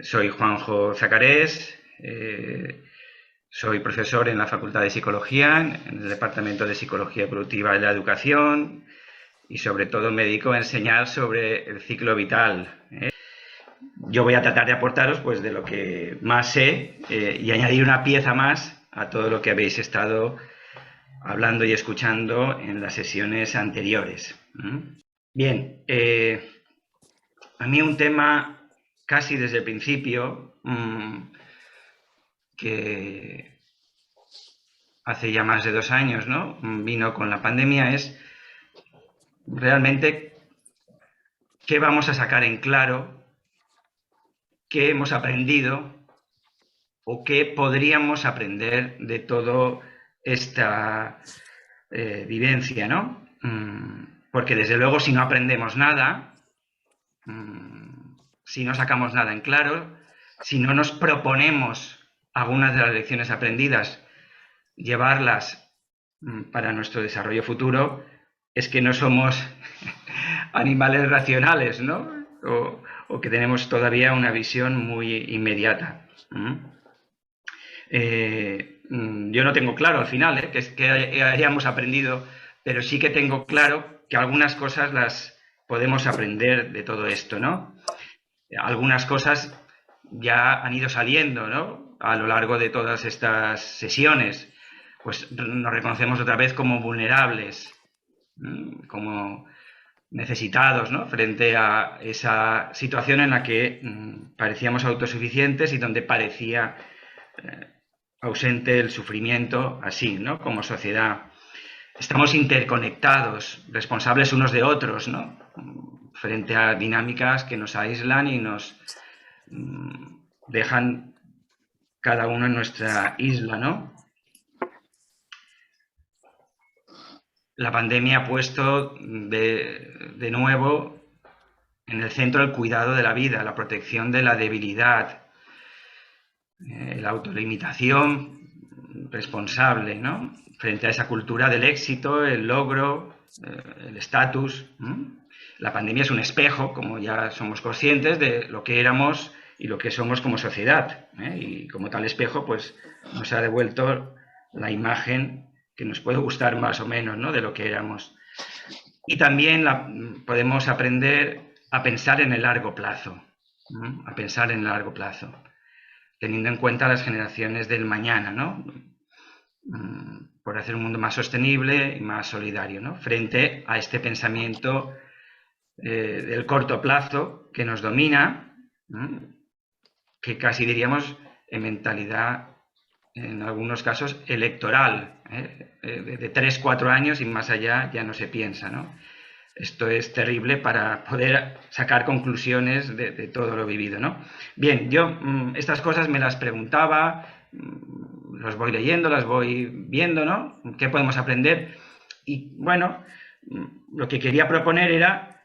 Soy Juanjo Zacarés, soy profesor en la Facultad de Psicología, en el Departamento de Psicología Evolutiva de la Educación y sobre todo me dedico a enseñar sobre el ciclo vital. Yo voy a tratar de aportaros pues de lo que más sé y añadir una pieza más a todo lo que habéis estado hablando y escuchando en las sesiones anteriores. Bien, a mí un tema casi desde el principio que hace ya más de 2 años, ¿no? Vino con la pandemia, es realmente qué vamos a sacar en claro, qué hemos aprendido o qué podríamos aprender de toda esta vivencia, ¿no? Porque desde luego si no aprendemos nada, si no sacamos nada en claro, si no nos proponemos algunas de las lecciones aprendidas, llevarlas para nuestro desarrollo futuro, es que no somos animales racionales, ¿no? O que tenemos todavía una visión muy inmediata. Yo no tengo claro al final que hayamos aprendido, pero sí que tengo claro que algunas cosas las podemos aprender de todo esto, ¿no? Algunas cosas ya han ido saliendo, ¿no? A lo largo de todas estas sesiones, pues nos reconocemos otra vez como vulnerables, como necesitados, ¿no? Frente a esa situación en la que parecíamos autosuficientes y donde parecía ausente el sufrimiento, así, ¿no? Como sociedad. Estamos interconectados, responsables unos de otros, ¿no? Frente a dinámicas que nos aíslan y nos dejan cada uno en nuestra isla, ¿no? La pandemia ha puesto de nuevo en el centro el cuidado de la vida, la protección de la debilidad, la autolimitación responsable, ¿no? Frente a esa cultura del éxito, el logro, el estatus. La pandemia es un espejo, como ya somos conscientes, de lo que éramos y lo que somos como sociedad. Y como tal espejo, pues nos ha devuelto la imagen que nos puede gustar más o menos, ¿no? De lo que éramos. Y también podemos aprender a pensar en el largo plazo, a pensar en el largo plazo, teniendo en cuenta las generaciones del mañana, ¿no? Por hacer un mundo más sostenible y más solidario, ¿no? Frente a este pensamiento del corto plazo que nos domina, que casi diríamos en mentalidad, en algunos casos, electoral, de 3, 4 años y más allá ya no se piensa, ¿no? Esto es terrible para poder sacar conclusiones de todo lo vivido, ¿no? Bien, yo estas cosas me las preguntaba, las voy leyendo, las voy viendo, ¿no? ¿Qué podemos aprender? Y bueno, lo que quería proponer era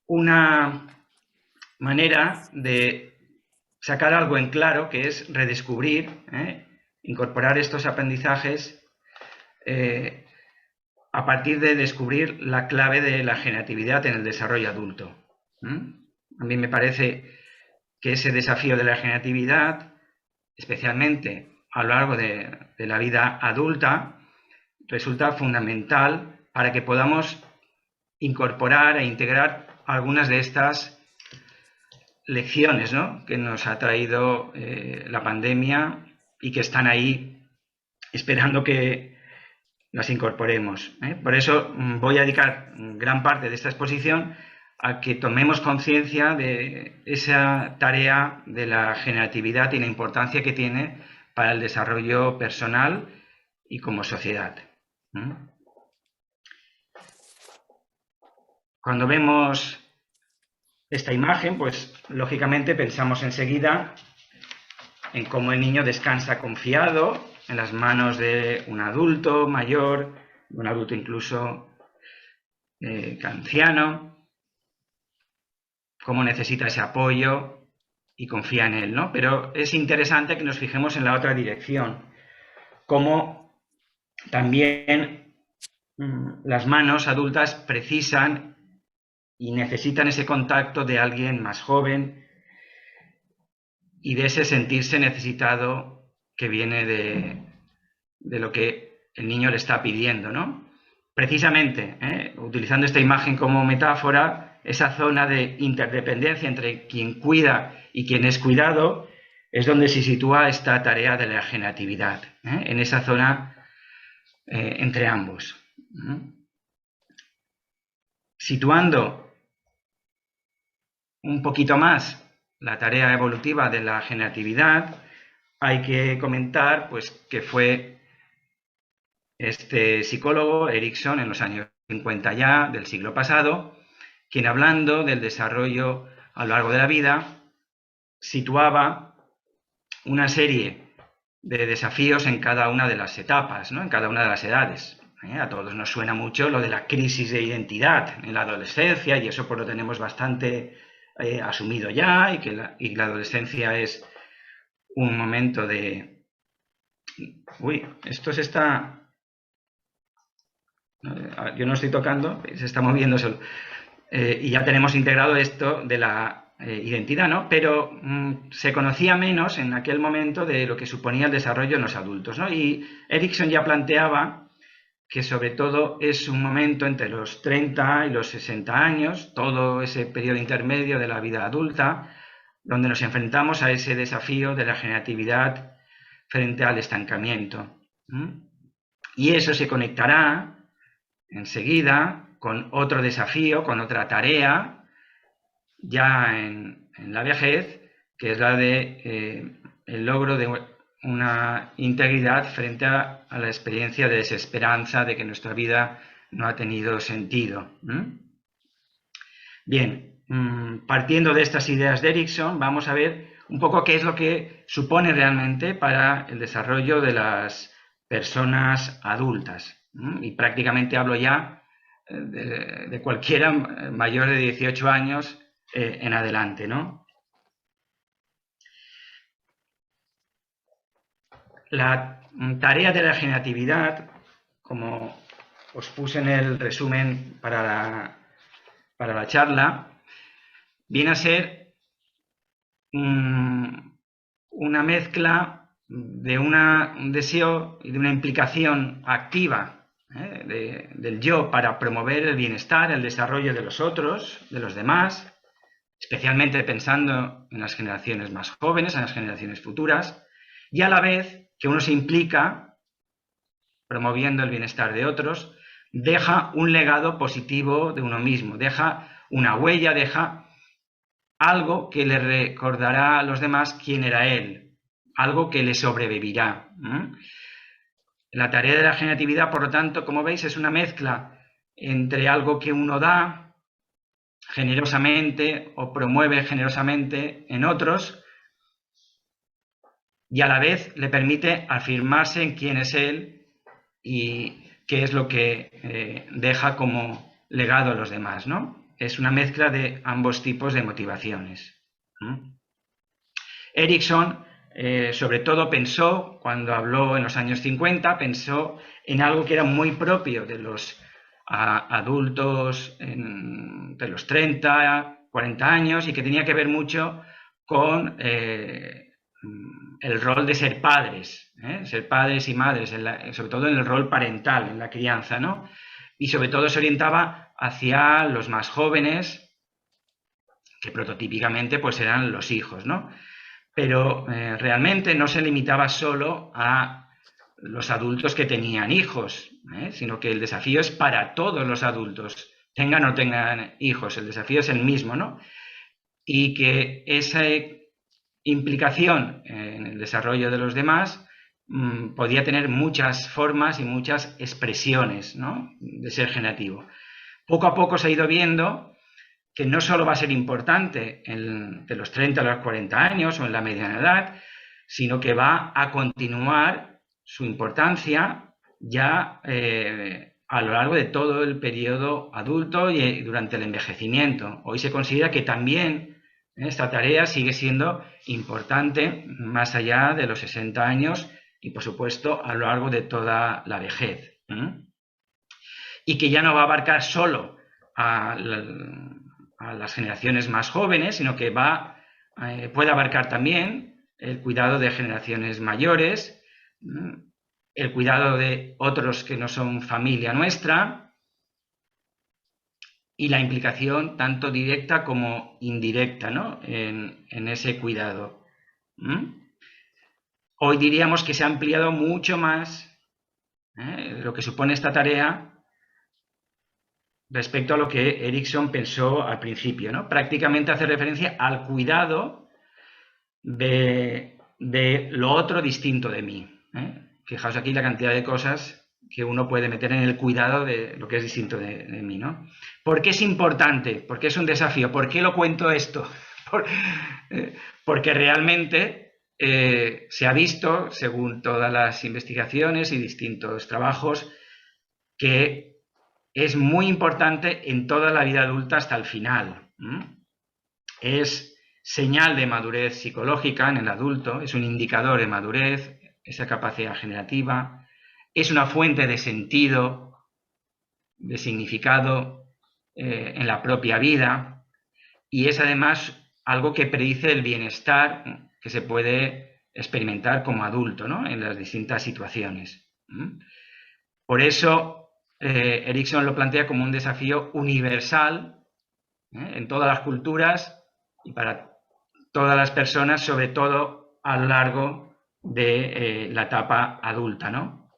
una manera de sacar algo en claro, que es redescubrir, incorporar estos aprendizajes a partir de descubrir la clave de la generatividad en el desarrollo adulto. A mí me parece que ese desafío de la generatividad, especialmente a lo largo de la vida adulta, resulta fundamental para que podamos incorporar e integrar algunas de estas lecciones, ¿no? Que nos ha traído la pandemia y que están ahí esperando que las incorporemos. Por eso voy a dedicar gran parte de esta exposición a que tomemos conciencia de esa tarea de la generatividad y la importancia que tiene para el desarrollo personal y como sociedad. Cuando vemos esta imagen, pues lógicamente pensamos enseguida en cómo el niño descansa confiado en las manos de un adulto mayor, un adulto incluso anciano, cómo necesita ese apoyo y confía en él, ¿no? Pero es interesante que nos fijemos en la otra dirección, cómo también las manos adultas precisan y necesitan ese contacto de alguien más joven y de ese sentirse necesitado que viene de lo que el niño le está pidiendo, ¿no? Precisamente, utilizando esta imagen como metáfora, esa zona de interdependencia entre quien cuida y quien es cuidado es donde se sitúa esta tarea de la genatividad, en esa zona entre ambos. Situando un poquito más la tarea evolutiva de la genatividad, hay que comentar pues, que fue este psicólogo, Erikson, en los años 50 ya del siglo pasado, quien hablando del desarrollo a lo largo de la vida, situaba una serie de desafíos en cada una de las etapas, ¿no? En cada una de las edades. A todos nos suena mucho lo de la crisis de identidad en la adolescencia, y eso pues lo tenemos bastante asumido ya, y la adolescencia es un momento de... Uy, esto se está... Yo no estoy tocando, se está moviendo solo. Y ya tenemos integrado esto de la identidad, ¿no? Pero se conocía menos en aquel momento de lo que suponía el desarrollo en los adultos, ¿no? Y Erikson ya planteaba que sobre todo es un momento entre los 30 y los 60 años, todo ese periodo intermedio de la vida adulta, donde nos enfrentamos a ese desafío de la generatividad frente al estancamiento. Y eso se conectará enseguida con otro desafío, con otra tarea, ya en la vejez, que es la de el logro de una integridad frente a la experiencia de desesperanza, de que nuestra vida no ha tenido sentido. Bien, partiendo de estas ideas de Erikson, vamos a ver un poco qué es lo que supone realmente para el desarrollo de las personas adultas. Y prácticamente hablo ya de cualquiera mayor de 18 años en adelante, ¿no? La tarea de la generatividad, como os puse en el resumen para la charla, viene a ser una mezcla de un deseo y de una implicación activa del yo para promover el bienestar, el desarrollo de los otros, de los demás, especialmente pensando en las generaciones más jóvenes, en las generaciones futuras, y a la vez que uno se implica promoviendo el bienestar de otros, deja un legado positivo de uno mismo, deja una huella, deja algo que le recordará a los demás quién era él, algo que le sobrevivirá. La tarea de la generatividad, por lo tanto, como veis, es una mezcla entre algo que uno da generosamente o promueve generosamente en otros y a la vez le permite afirmarse en quién es él y qué es lo que deja como legado a los demás, ¿no? Es una mezcla de ambos tipos de motivaciones. Erikson, sobre todo, pensó, cuando habló en los años 50, pensó en algo que era muy propio de los adultos de los 30, 40 años y que tenía que ver mucho con el rol de ser padres y madres, sobre todo en el rol parental, en la crianza, ¿no? Y sobre todo se orientaba hacia los más jóvenes, que prototípicamente pues eran los hijos, ¿no? Pero realmente no se limitaba solo a los adultos que tenían hijos, sino que el desafío es para todos los adultos, tengan o no tengan hijos, el desafío es el mismo, ¿no? Y que esa implicación en el desarrollo de los demás podía tener muchas formas y muchas expresiones, ¿no? De ser generativo. Poco a poco se ha ido viendo que no solo va a ser importante de los 30 a los 40 años o en la mediana edad, sino que va a continuar su importancia ya a lo largo de todo el periodo adulto y durante el envejecimiento. Hoy se considera que también esta tarea sigue siendo importante más allá de los 60 años y, por supuesto, a lo largo de toda la vejez. Y que ya no va a abarcar solo a a las generaciones más jóvenes, sino que puede abarcar también el cuidado de generaciones mayores, el cuidado de otros que no son familia nuestra, y la implicación tanto directa como indirecta, ¿no?, en ese cuidado. Hoy diríamos que se ha ampliado mucho más lo que supone esta tarea respecto a lo que Erickson pensó al principio, ¿no? Prácticamente hace referencia al cuidado de lo otro distinto de mí. Fijaos aquí la cantidad de cosas que uno puede meter en el cuidado de lo que es distinto de mí, ¿no? ¿Por qué es importante? ¿Por qué es un desafío? ¿Por qué lo cuento esto? Porque realmente se ha visto, según todas las investigaciones y distintos trabajos, que es muy importante en toda la vida adulta hasta el final. Es señal de madurez psicológica en el adulto, es un indicador de madurez, esa capacidad generativa, es una fuente de sentido, de significado en la propia vida, y es además algo que predice el bienestar que se puede experimentar como adulto, ¿no?, en las distintas situaciones. Por eso Erickson lo plantea como un desafío universal en todas las culturas y para todas las personas, sobre todo a lo largo de la etapa adulta, ¿no?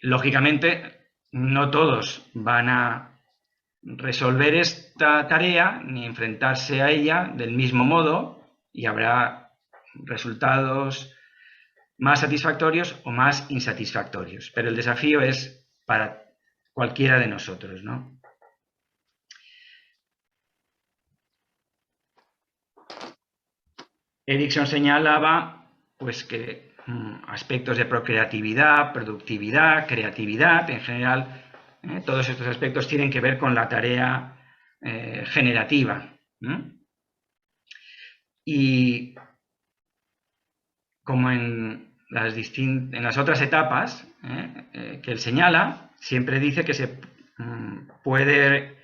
Lógicamente, no todos van a resolver esta tarea ni enfrentarse a ella del mismo modo, y habrá resultados más satisfactorios o más insatisfactorios, pero el desafío es para cualquiera de nosotros, ¿no? Erickson señalaba pues que aspectos de procreatividad, productividad, creatividad, en general, todos estos aspectos tienen que ver con la tarea generativa. Y como en las otras etapas que él señala, siempre dice que se puede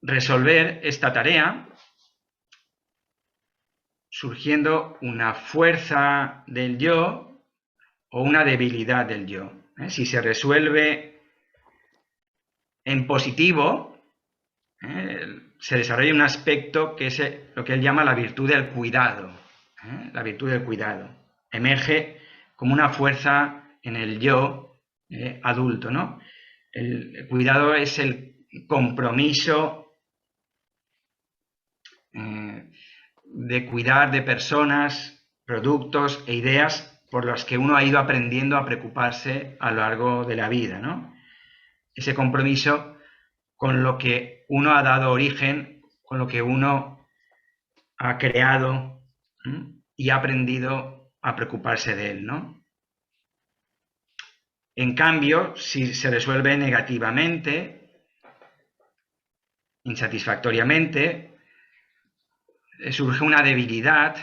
resolver esta tarea surgiendo una fuerza del yo o una debilidad del yo. Si se resuelve en positivo, se desarrolla un aspecto que es lo que él llama la virtud del cuidado. La virtud del cuidado. Emerge como una fuerza en el yo adulto, ¿no? El cuidado es el compromiso de cuidar de personas, productos e ideas por las que uno ha ido aprendiendo a preocuparse a lo largo de la vida, ¿no? Ese compromiso con lo que uno ha dado origen, con lo que uno ha creado y ha aprendido a preocuparse de él, ¿no? En cambio, si se resuelve negativamente, insatisfactoriamente, surge una debilidad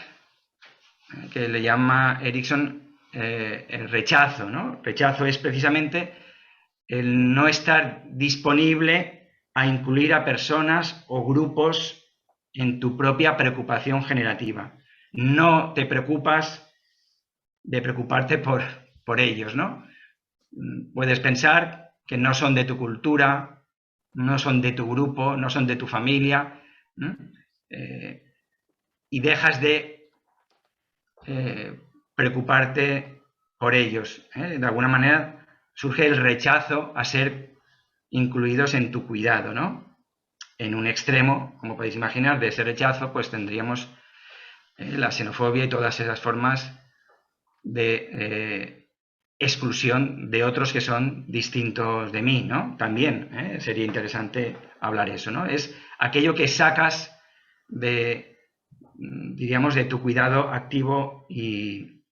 que le llama Erickson el rechazo, ¿no? Rechazo es precisamente el no estar disponible a incluir a personas o grupos en tu propia preocupación generativa. No te preocupas de preocuparte por ellos, ¿no? Puedes pensar que no son de tu cultura, no son de tu grupo, no son de tu familia, y dejas de preocuparte por ellos. De alguna manera surge el rechazo a ser incluidos en tu cuidado, ¿no? En un extremo, como podéis imaginar, de ese rechazo, pues tendríamos la xenofobia y todas esas formas de exclusión de otros que son distintos de mí, ¿no? También sería interesante hablar eso, ¿no? Es aquello que sacas de, diríamos, de tu cuidado activo y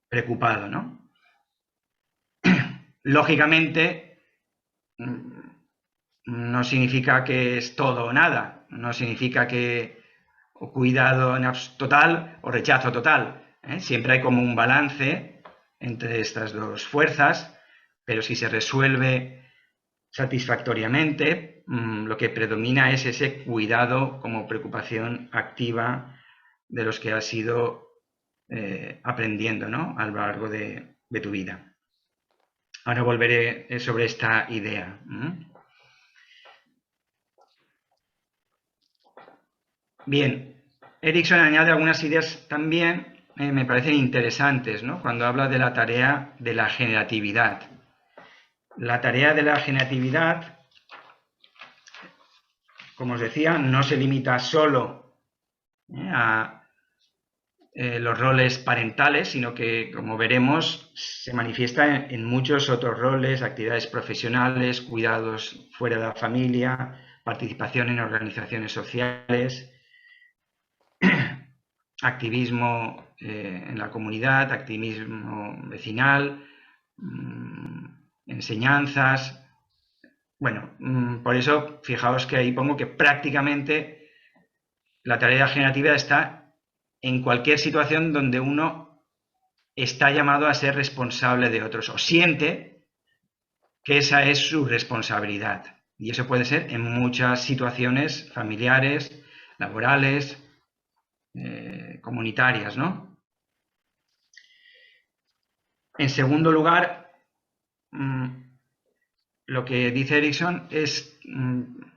preocupado, ¿no? Lógicamente, no significa que es todo o nada, no significa que o cuidado total o rechazo total. Siempre hay como un balance entre estas dos fuerzas, pero si se resuelve satisfactoriamente, lo que predomina es ese cuidado como preocupación activa de los que has ido aprendiendo, ¿no?, a lo largo de tu vida. Ahora volveré sobre esta idea. Bien, Erickson añade algunas ideas también, me parecen interesantes, ¿no?, cuando habla de la tarea de la generatividad. La tarea de la generatividad, como os decía, no se limita solo a los roles parentales, sino que, como veremos, se manifiesta en muchos otros roles, actividades profesionales, cuidados fuera de la familia, participación en organizaciones sociales, activismo en la comunidad, activismo vecinal, enseñanzas. Bueno, por eso fijaos que ahí pongo que prácticamente la tarea generativa está en cualquier situación donde uno está llamado a ser responsable de otros o siente que esa es su responsabilidad. Y eso puede ser en muchas situaciones familiares, laborales, comunitarias, ¿no? En segundo lugar, lo que dice Erickson es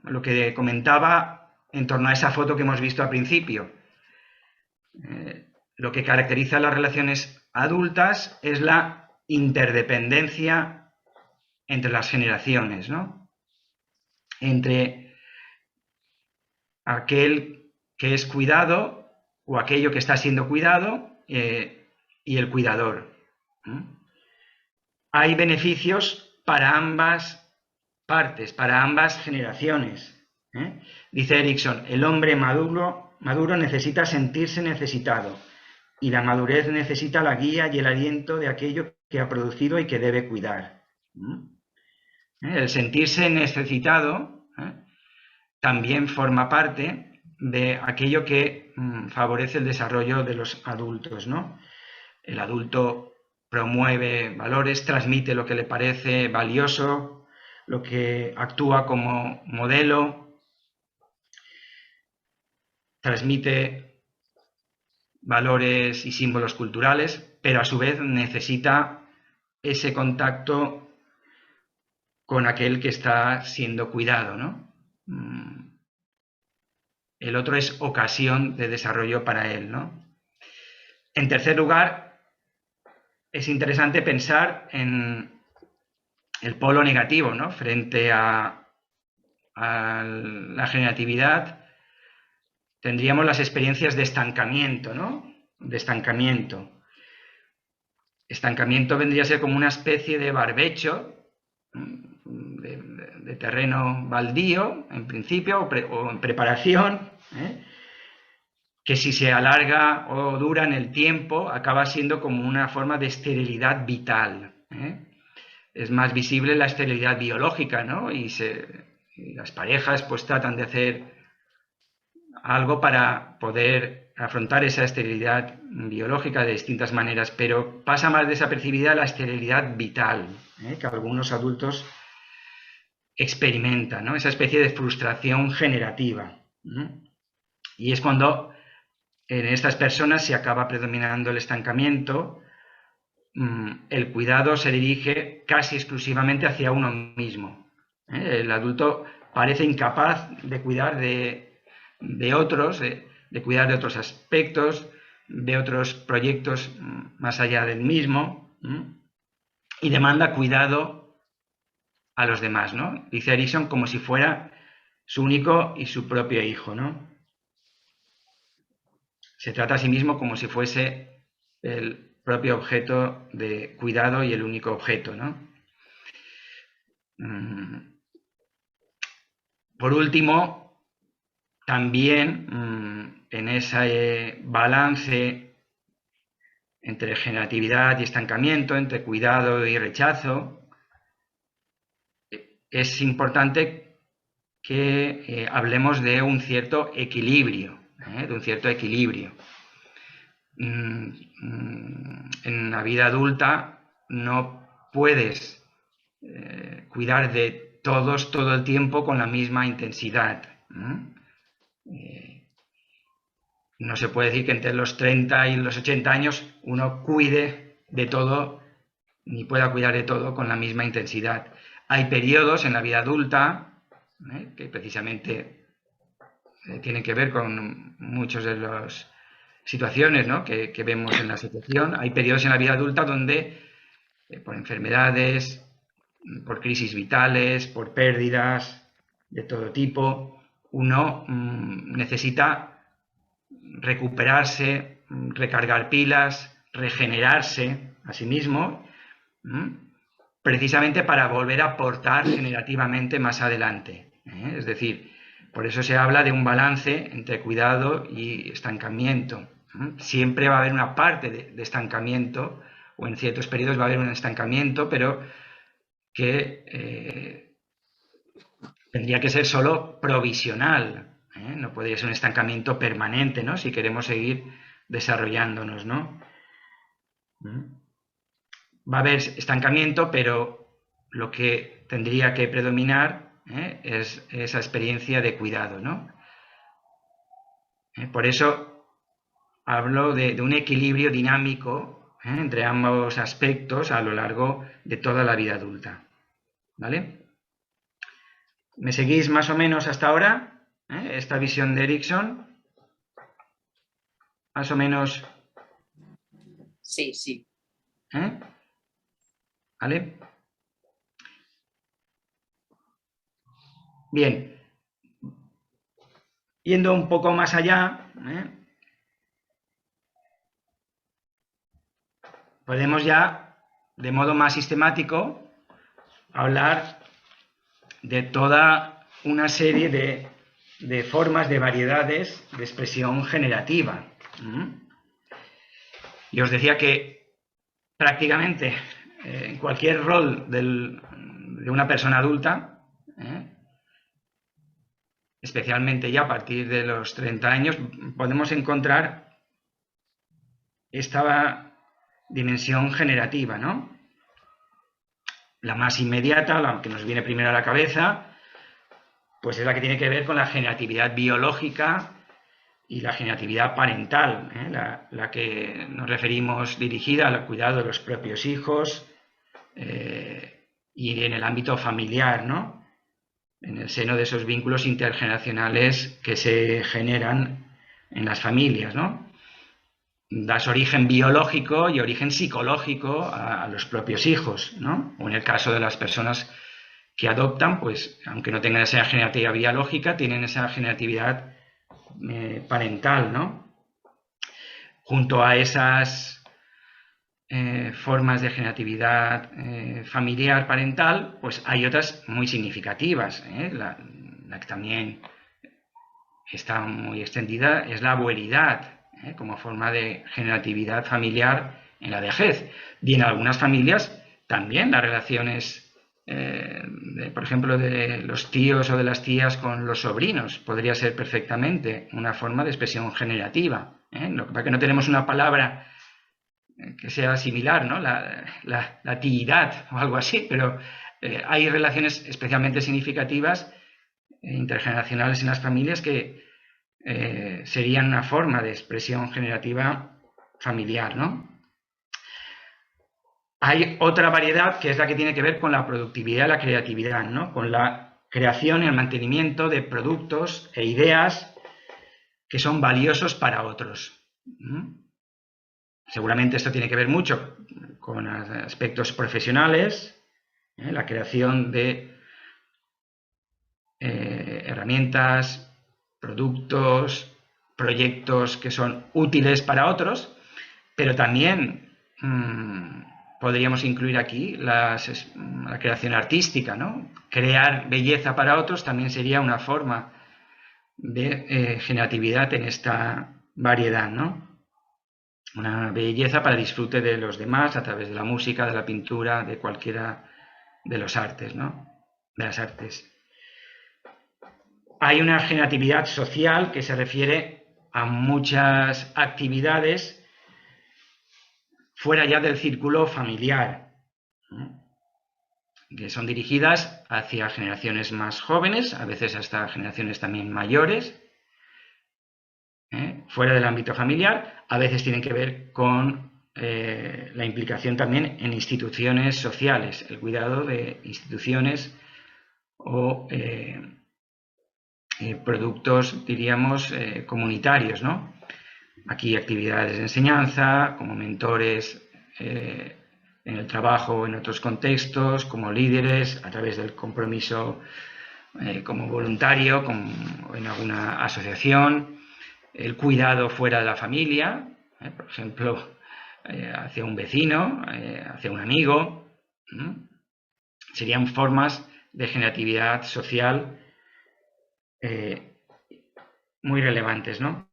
lo que comentaba en torno a esa foto que hemos visto al principio. Lo que caracteriza las relaciones adultas es la interdependencia entre las generaciones, ¿no?, entre aquel que es cuidado o aquello que está siendo cuidado y el cuidador. Hay beneficios para ambas partes, para ambas generaciones. Dice Erickson, el hombre maduro necesita sentirse necesitado y la madurez necesita la guía y el aliento de aquello que ha producido y que debe cuidar. El sentirse necesitado también forma parte de aquello que favorece el desarrollo de los adultos, ¿no? El adulto promueve valores, transmite lo que le parece valioso, lo que actúa como modelo, transmite valores y símbolos culturales, pero a su vez necesita ese contacto con aquel que está siendo cuidado, ¿no? El otro es ocasión de desarrollo para él, ¿no? En tercer lugar, es interesante pensar en el polo negativo, ¿no?, frente a la generatividad. Tendríamos las experiencias de estancamiento, ¿no?, de estancamiento. Estancamiento vendría a ser como una especie de barbecho, de terreno baldío, en principio, o en preparación, que si se alarga o dura en el tiempo, acaba siendo como una forma de esterilidad vital. Es más visible la esterilidad biológica, ¿no? Y las parejas pues tratan de hacer algo para poder afrontar esa esterilidad biológica de distintas maneras, pero pasa más desapercibida la esterilidad vital, que algunos adultos experimentan, ¿no?, esa especie de frustración generativa. Y es cuando en estas personas se acaba predominando el estancamiento, el cuidado se dirige casi exclusivamente hacia uno mismo. El adulto parece incapaz de cuidar de otros, de cuidar de otros aspectos, de otros proyectos más allá del mismo, y demanda cuidado a los demás, ¿no? Dice Erickson como si fuera su único y su propio hijo, ¿no? Se trata a sí mismo como si fuese el propio objeto de cuidado y el único objeto, ¿no? Por último, también en ese balance entre generatividad y estancamiento, entre cuidado y rechazo, es importante que hablemos de un cierto equilibrio, En la vida adulta no puedes cuidar de todos todo el tiempo con la misma intensidad. No se puede decir que entre los 30 y los 80 años uno cuide de todo, ni pueda cuidar de todo con la misma intensidad. Hay periodos en la vida adulta que precisamente tienen que ver con muchas de las situaciones, ¿no?, que vemos en la situación. Hay periodos en la vida adulta donde, por enfermedades, por crisis vitales, por pérdidas de todo tipo, uno necesita recuperarse, recargar pilas, regenerarse a sí mismo, precisamente para volver a aportar generativamente más adelante. Es decir, por eso se habla de un balance entre cuidado y estancamiento. Siempre va a haber una parte de estancamiento, o en ciertos periodos va a haber un estancamiento, pero que tendría que ser solo provisional, no podría ser un estancamiento permanente, ¿no?, si queremos seguir desarrollándonos, ¿no? Va a haber estancamiento, pero lo que tendría que predominar es esa experiencia de cuidado, ¿no? Por eso hablo de un equilibrio dinámico entre ambos aspectos a lo largo de toda la vida adulta, ¿vale? ¿Me seguís más o menos hasta ahora? Esta visión de Erikson, más o menos. Sí, sí. ¿Vale? Bien. Yendo un poco más allá, podemos ya, de modo más sistemático, hablar de toda una serie de formas, de variedades de expresión generativa. Y os decía que prácticamente en cualquier rol de una persona adulta, especialmente ya a partir de los 30 años, podemos encontrar esta dimensión generativa, ¿no? La más inmediata, la que nos viene primero a la cabeza, pues es la que tiene que ver con la generatividad biológica y la generatividad parental, la que nos referimos dirigida al cuidado de los propios hijos y en el ámbito familiar, ¿no?, en el seno de esos vínculos intergeneracionales que se generan en las familias, ¿no? Das origen biológico y origen psicológico a los propios hijos, ¿no? O en el caso de las personas que adoptan, pues aunque no tengan esa generatividad biológica, tienen esa generatividad parental, ¿no? Junto a esas formas de generatividad familiar parental, pues hay otras muy significativas. La que también está muy extendida es la abuelidad, como forma de generatividad familiar en la vejez. Y en algunas familias también las relaciones, por ejemplo, de los tíos o de las tías con los sobrinos, podría ser perfectamente una forma de expresión generativa. Lo que pasa es que no tenemos una palabra que sea similar, ¿no?, la tiidad o algo así, pero hay relaciones especialmente significativas intergeneracionales en las familias que serían una forma de expresión generativa familiar, ¿no? Hay otra variedad que es la que tiene que ver con la productividad y la creatividad, ¿no?, con la creación y el mantenimiento de productos e ideas que son valiosos para otros. Seguramente esto tiene que ver mucho con aspectos profesionales, la creación de herramientas, productos, proyectos que son útiles para otros, pero también podríamos incluir aquí la creación artística, ¿no? Crear belleza para otros también sería una forma de generatividad en esta variedad, ¿no? Una belleza para disfrute de los demás a través de la música, de la pintura, de cualquiera de los artes, ¿no?, de las artes. Hay una generatividad social que se refiere a muchas actividades fuera ya del círculo familiar. que son dirigidas hacia generaciones más jóvenes, a veces hasta generaciones también mayores, fuera del ámbito familiar. A veces tienen que ver con la implicación también en instituciones sociales, el cuidado de instituciones o productos, diríamos, comunitarios, ¿no? Aquí actividades de enseñanza, como mentores en el trabajo o en otros contextos, como líderes, a través del compromiso como voluntario, como en alguna asociación, el cuidado fuera de la familia, por ejemplo, hacia un vecino, hacia un amigo. Serían formas de generatividad social muy relevantes, ¿no?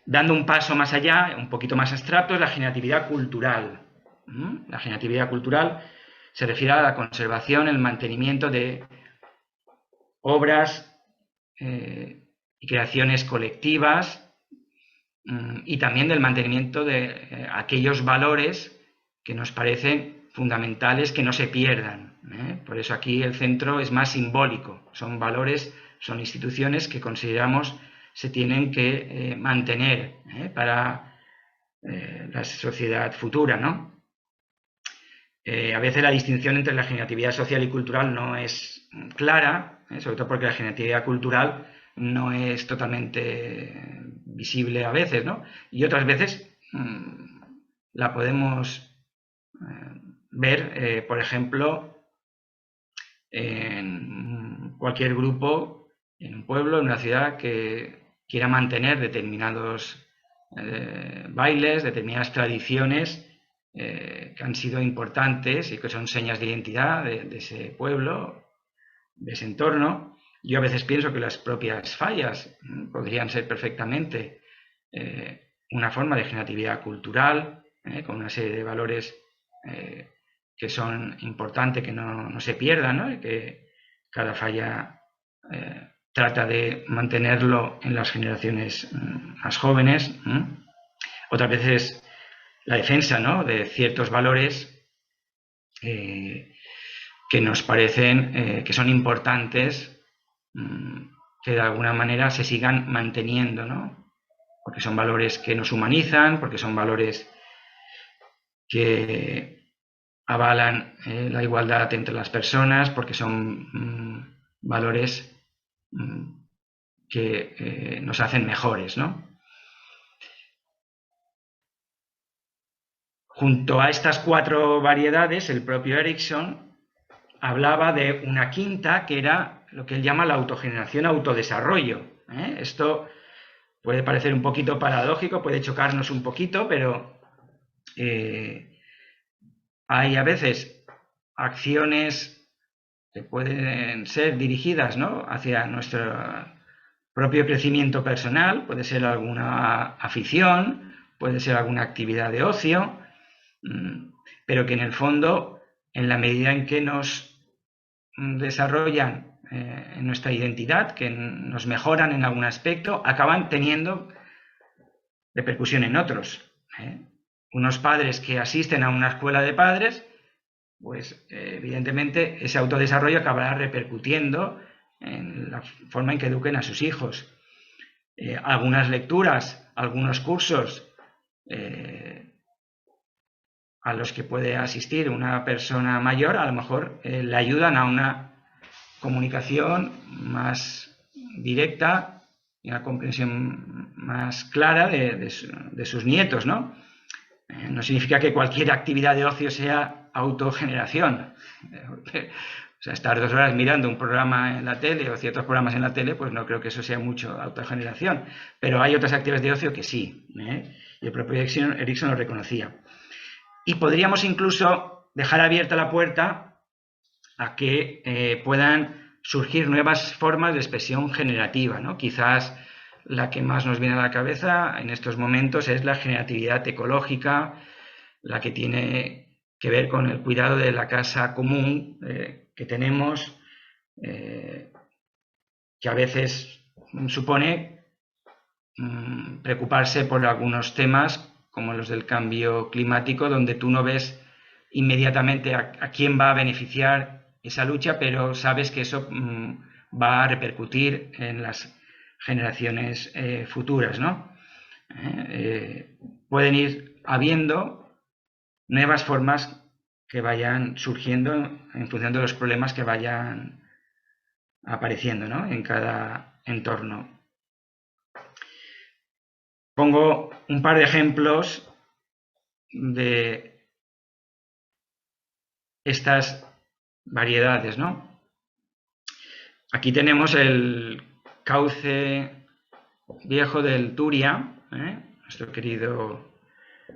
Dando un paso más allá, un poquito más abstracto, es la generatividad cultural. La generatividad cultural se refiere a la conservación, el mantenimiento de obras y creaciones colectivas, y también del mantenimiento de aquellos valores que nos parecen fundamentales que no se pierdan. Por eso aquí el centro es más simbólico. Son valores, son instituciones que consideramos se tienen que mantener para la sociedad futura, ¿no? A veces la distinción entre la generatividad social y cultural no es clara, sobre todo porque la generatividad cultural no es totalmente visible a veces, ¿no? Y otras veces la podemos ver, por ejemplo, en cualquier grupo, en un pueblo, en una ciudad que quiera mantener determinados bailes, determinadas tradiciones que han sido importantes y que son señas de identidad de ese pueblo, de ese entorno. Yo a veces pienso que las propias fallas podrían ser perfectamente una forma de generatividad cultural, con una serie de valores que son importantes, que no se pierdan, ¿no? Y que cada falla trata de mantenerlo en las generaciones más jóvenes. Otras veces la defensa, ¿no?, de ciertos valores que nos parecen que son importantes, que de alguna manera se sigan manteniendo, ¿no? Porque son valores que nos humanizan, porque son valores que avalan la igualdad entre las personas, porque son valores que nos hacen mejores, ¿no? Junto a estas 4 variedades, el propio Erikson hablaba de una quinta, que era lo que él llama la autogeneración, autodesarrollo. Esto puede parecer un poquito paradójico, puede chocarnos un poquito, pero hay a veces acciones que pueden ser dirigidas, ¿no?, hacia nuestro propio crecimiento personal, puede ser alguna afición, puede ser alguna actividad de ocio, pero que en el fondo, en la medida en que nos desarrollan en nuestra identidad, que nos mejoran en algún aspecto, acaban teniendo repercusión en otros. Unos padres que asisten a una escuela de padres, pues evidentemente ese autodesarrollo acabará repercutiendo en la forma en que eduquen a sus hijos. Algunas lecturas, algunos cursos a los que puede asistir una persona mayor, a lo mejor le ayudan a una comunicación más directa y una comprensión más clara de sus nietos, ¿no? No significa que cualquier actividad de ocio sea autogeneración. O sea, estar 2 horas mirando un programa en la tele o ciertos programas en la tele, pues no creo que eso sea mucho autogeneración. Pero hay otras actividades de ocio que sí, y el propio Erikson lo reconocía. Y podríamos incluso dejar abierta la puerta a que puedan surgir nuevas formas de expresión generativa, ¿no? Quizás la que más nos viene a la cabeza en estos momentos es la generatividad ecológica, la que tiene que ver con el cuidado de la casa común que tenemos, que a veces supone preocuparse por algunos temas como los del cambio climático, donde tú no ves inmediatamente a quién va a beneficiar esa lucha, pero sabes que eso va a repercutir en las generaciones futuras, ¿no? Pueden ir habiendo nuevas formas que vayan surgiendo en función de los problemas que vayan apareciendo, ¿no?, en cada entorno. Pongo un par de ejemplos de estas variedades, ¿no? Aquí tenemos el cauce viejo del Turia, nuestro querido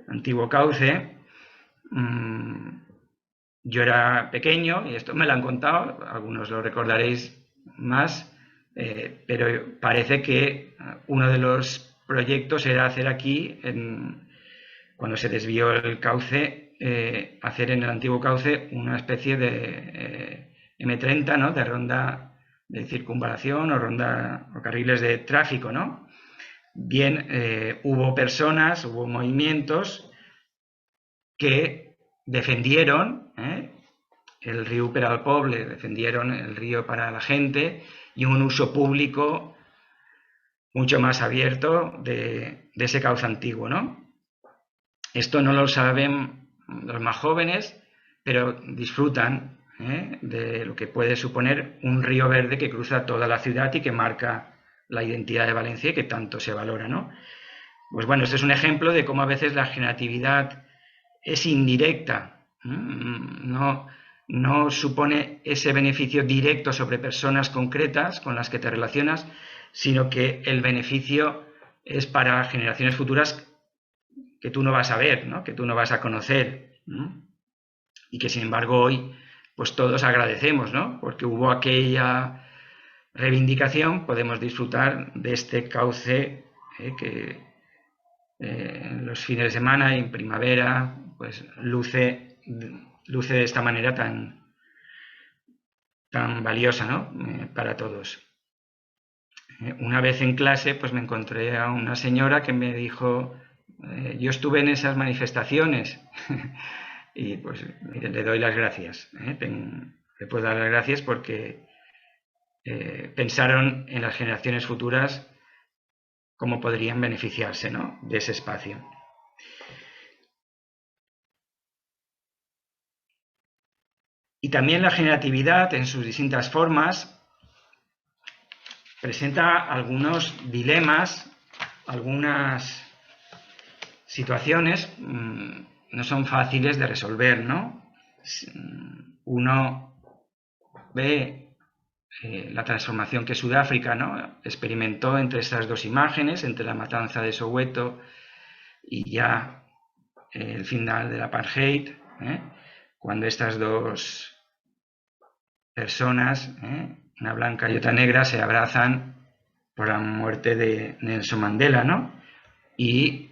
antiguo cauce. Yo era pequeño y esto me lo han contado, algunos lo recordaréis más, pero parece que uno de los proyectos era hacer aquí, cuando se desvió el cauce, hacer en el antiguo cauce una especie de M30, ¿no?, de ronda de circunvalación o ronda o carriles de tráfico, ¿no? Bien, hubo personas, hubo movimientos que defendieron el río per al poble, defendieron el río para la gente y un uso público mucho más abierto de ese cauce antiguo, ¿no? Esto no lo saben los más jóvenes, pero disfrutan de lo que puede suponer un río verde que cruza toda la ciudad y que marca la identidad de Valencia y que tanto se valora, ¿no? Pues bueno, este es un ejemplo de cómo a veces la generatividad es indirecta, no supone ese beneficio directo sobre personas concretas con las que te relacionas, sino que el beneficio es para generaciones futuras que tú no vas a ver, ¿no?, que tú no vas a conocer, ¿no?, y que sin embargo hoy pues todos agradecemos, ¿no?, porque hubo aquella reivindicación, podemos disfrutar de este cauce que en los fines de semana y en primavera pues luce de esta manera tan valiosa, ¿no?, para todos. Una vez en clase pues me encontré a una señora que me dijo, yo estuve en esas manifestaciones y pues mire, le doy las gracias, le puedo dar las gracias porque pensaron en las generaciones futuras cómo podrían beneficiarse, ¿no?, de ese espacio. Y también la generatividad en sus distintas formas presenta algunos dilemas, algunas situaciones no son fáciles de resolver, ¿no? Uno ve la transformación que Sudáfrica, ¿no?, experimentó entre estas dos imágenes, entre la matanza de Soweto y ya el final del apartheid, cuando estas dos personas, una blanca y otra negra, se abrazan por la muerte de Nelson Mandela, ¿no? Y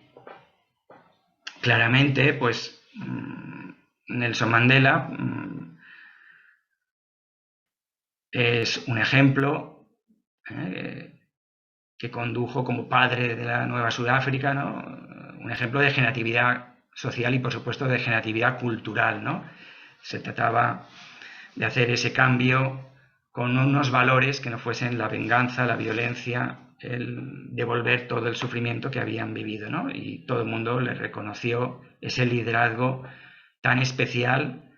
claramente, pues, Nelson Mandela es un ejemplo que condujo como padre de la Nueva Sudáfrica, ¿no?, un ejemplo de generatividad social y, por supuesto, de generatividad cultural, ¿no? Se trataba de hacer ese cambio con unos valores que no fuesen la venganza, la violencia, el devolver todo el sufrimiento que habían vivido, ¿no? Y todo el mundo le reconoció ese liderazgo tan especial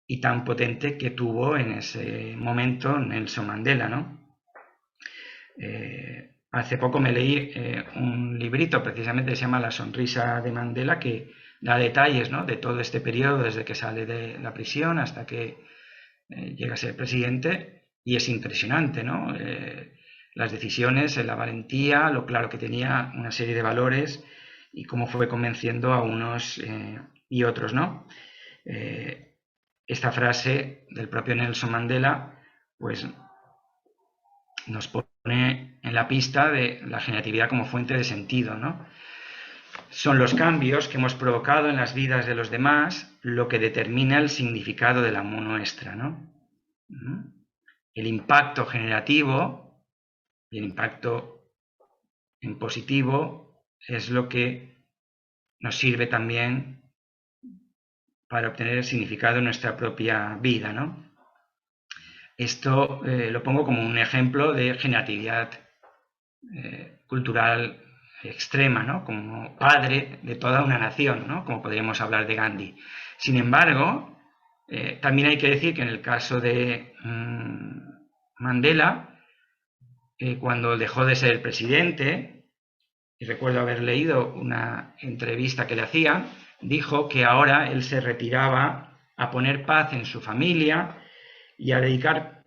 y tan potente que tuvo en ese momento Nelson Mandela, ¿no? Hace poco me leí un librito precisamente que se llama La sonrisa de Mandela, que da detalles, ¿no?, de todo este periodo, desde que sale de la prisión hasta que llega a ser presidente, y es impresionante, ¿no? Las decisiones, la valentía, lo claro que tenía una serie de valores y cómo fue convenciendo a unos y otros, ¿no? Esta frase del propio Nelson Mandela pues nos pone en la pista de la generatividad como fuente de sentido, ¿no? Son los cambios que hemos provocado en las vidas de los demás lo que determina el significado del amor nuestra, ¿no? El impacto generativo y el impacto en positivo es lo que nos sirve también para obtener el significado en nuestra propia vida, ¿no? Esto lo pongo como un ejemplo de generatividad cultural extrema, ¿no? Como padre de toda una nación, ¿no? Como podríamos hablar de Gandhi. Sin embargo, también hay que decir que en el caso de Mandela, cuando dejó de ser presidente, y recuerdo haber leído una entrevista que le hacían, dijo que ahora él se retiraba a poner paz en su familia y a dedicar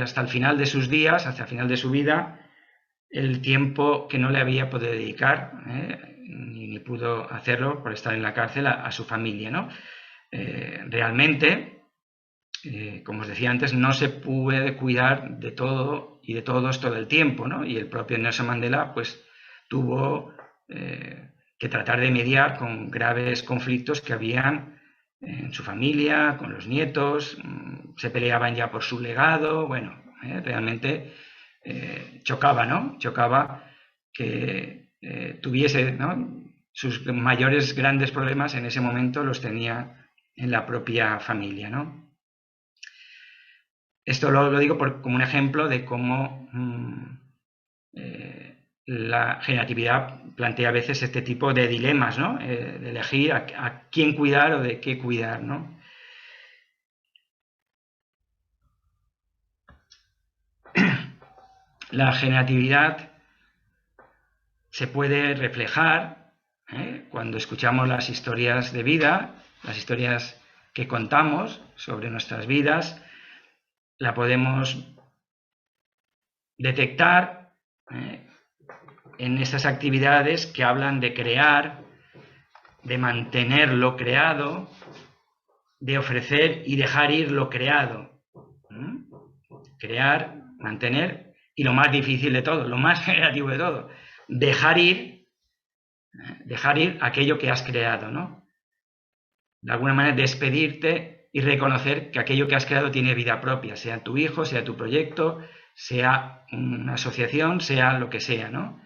hasta el final de sus días, hasta el final de su vida, el tiempo que no le había podido dedicar, ni pudo hacerlo por estar en la cárcel, a su familia, ¿no? Realmente, como os decía antes, no se puede cuidar de todo y de todos todo el tiempo, ¿no? Y el propio Nelson Mandela, pues, tuvo que tratar de mediar con graves conflictos que habían en su familia, con los nietos, se peleaban ya por su legado, bueno, realmente chocaba, ¿no? Chocaba que tuviese, ¿no? Sus mayores grandes problemas en ese momento los tenía en la propia familia, ¿no? Esto lo digo como un ejemplo de cómo la generatividad plantea a veces este tipo de dilemas, ¿no? De elegir a quién cuidar o de qué cuidar, ¿no? La generatividad se puede reflejar cuando escuchamos las historias de vida, las historias que contamos sobre nuestras vidas, la podemos detectar en estas actividades que hablan de crear, de mantener lo creado, de ofrecer y dejar ir lo creado. Crear, mantener y lo más difícil de todo, lo más creativo de todo, dejar ir aquello que has creado, ¿no? De alguna manera despedirte y reconocer que aquello que has creado tiene vida propia, sea tu hijo, sea tu proyecto, sea una asociación, sea lo que sea, ¿no?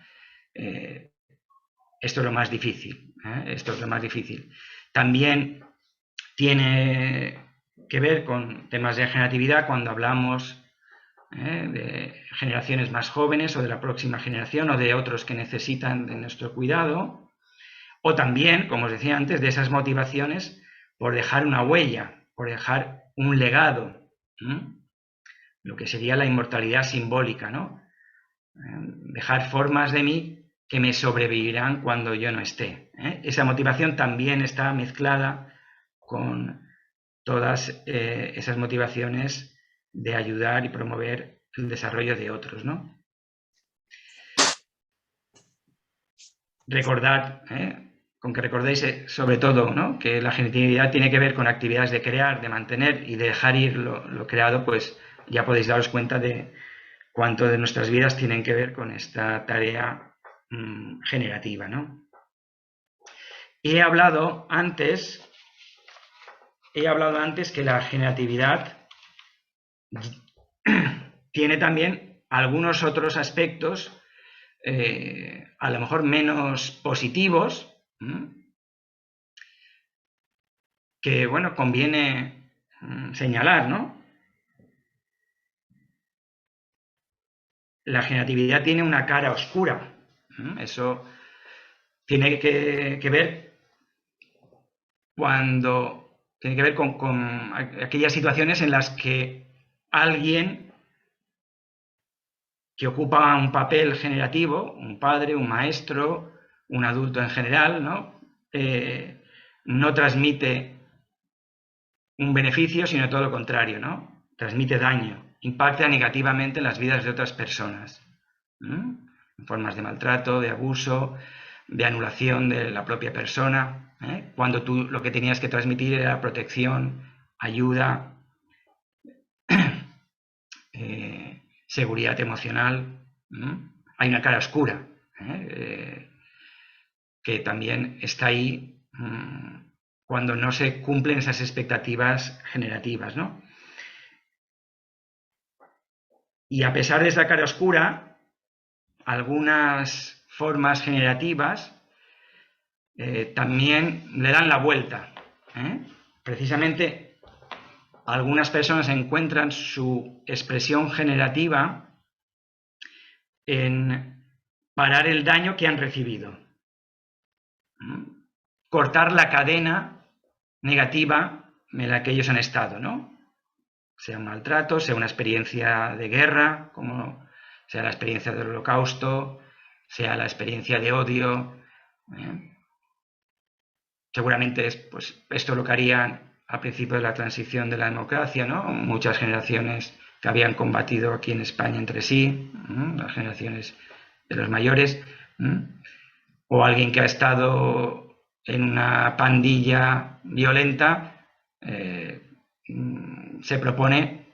Esto es lo más difícil, esto es lo más difícil. También tiene que ver con temas de generatividad cuando hablamos de generaciones más jóvenes o de la próxima generación o de otros que necesitan de nuestro cuidado, o también, como os decía antes, de esas motivaciones por dejar una huella, por dejar un legado, lo que sería la inmortalidad simbólica, ¿no? Dejar formas de mí que me sobrevivirán cuando yo no esté. Esa motivación también está mezclada con todas esas motivaciones de ayudar y promover el desarrollo de otros, ¿no? Recordad, con que recordéis sobre todo, ¿no? Que la generatividad tiene que ver con actividades de crear, de mantener y de dejar ir lo creado, pues ya podéis daros cuenta de cuánto de nuestras vidas tienen que ver con esta tarea generativa, ¿no? He hablado antes que la generatividad tiene también algunos otros aspectos a lo mejor menos positivos, que, bueno, conviene señalar, ¿no? La generatividad tiene una cara oscura. Eso tiene que ver con aquellas situaciones en las que alguien que ocupa un papel generativo, un padre, un maestro, un adulto en general, ¿no? No transmite un beneficio, sino todo lo contrario, ¿no? Transmite daño, impacta negativamente en las vidas de otras personas, en formas de maltrato, de abuso, de anulación de la propia persona, cuando tú lo que tenías que transmitir era protección, ayuda, seguridad emocional. Hay una cara oscura que también está ahí cuando no se cumplen esas expectativas generativas, ¿no? Y a pesar de esa cara oscura, algunas formas generativas también le dan la vuelta. Precisamente algunas personas encuentran su expresión generativa en parar el daño que han recibido. Cortar la cadena negativa en la que ellos han estado, ¿no? Sea un maltrato, sea una experiencia de guerra, como sea la experiencia del Holocausto, sea la experiencia de odio. Seguramente es pues, esto lo que harían al principio de la transición de la democracia, ¿no? Muchas generaciones que habían combatido aquí en España entre sí, las generaciones de los mayores, o alguien que ha estado en una pandilla violenta, se propone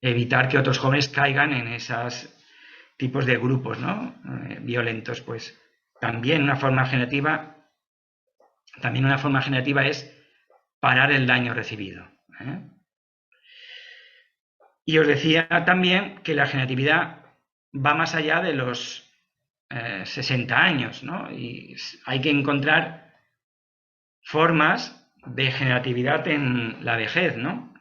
evitar que otros jóvenes caigan en esos tipos de grupos, ¿no? Violentos. Pues también una forma generativa es parar el daño recibido. Y os decía también que la generatividad va más allá de los 60 años, ¿no? Y hay que encontrar formas de generatividad en la vejez, ¿no?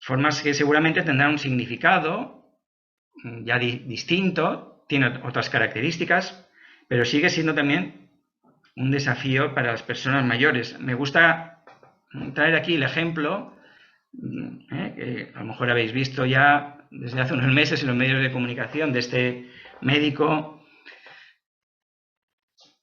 Formas que seguramente tendrán un significado ya distinto, tiene otras características, pero sigue siendo también un desafío para las personas mayores. Me gusta traer aquí el ejemplo que a lo mejor habéis visto ya desde hace unos meses en los medios de comunicación de este médico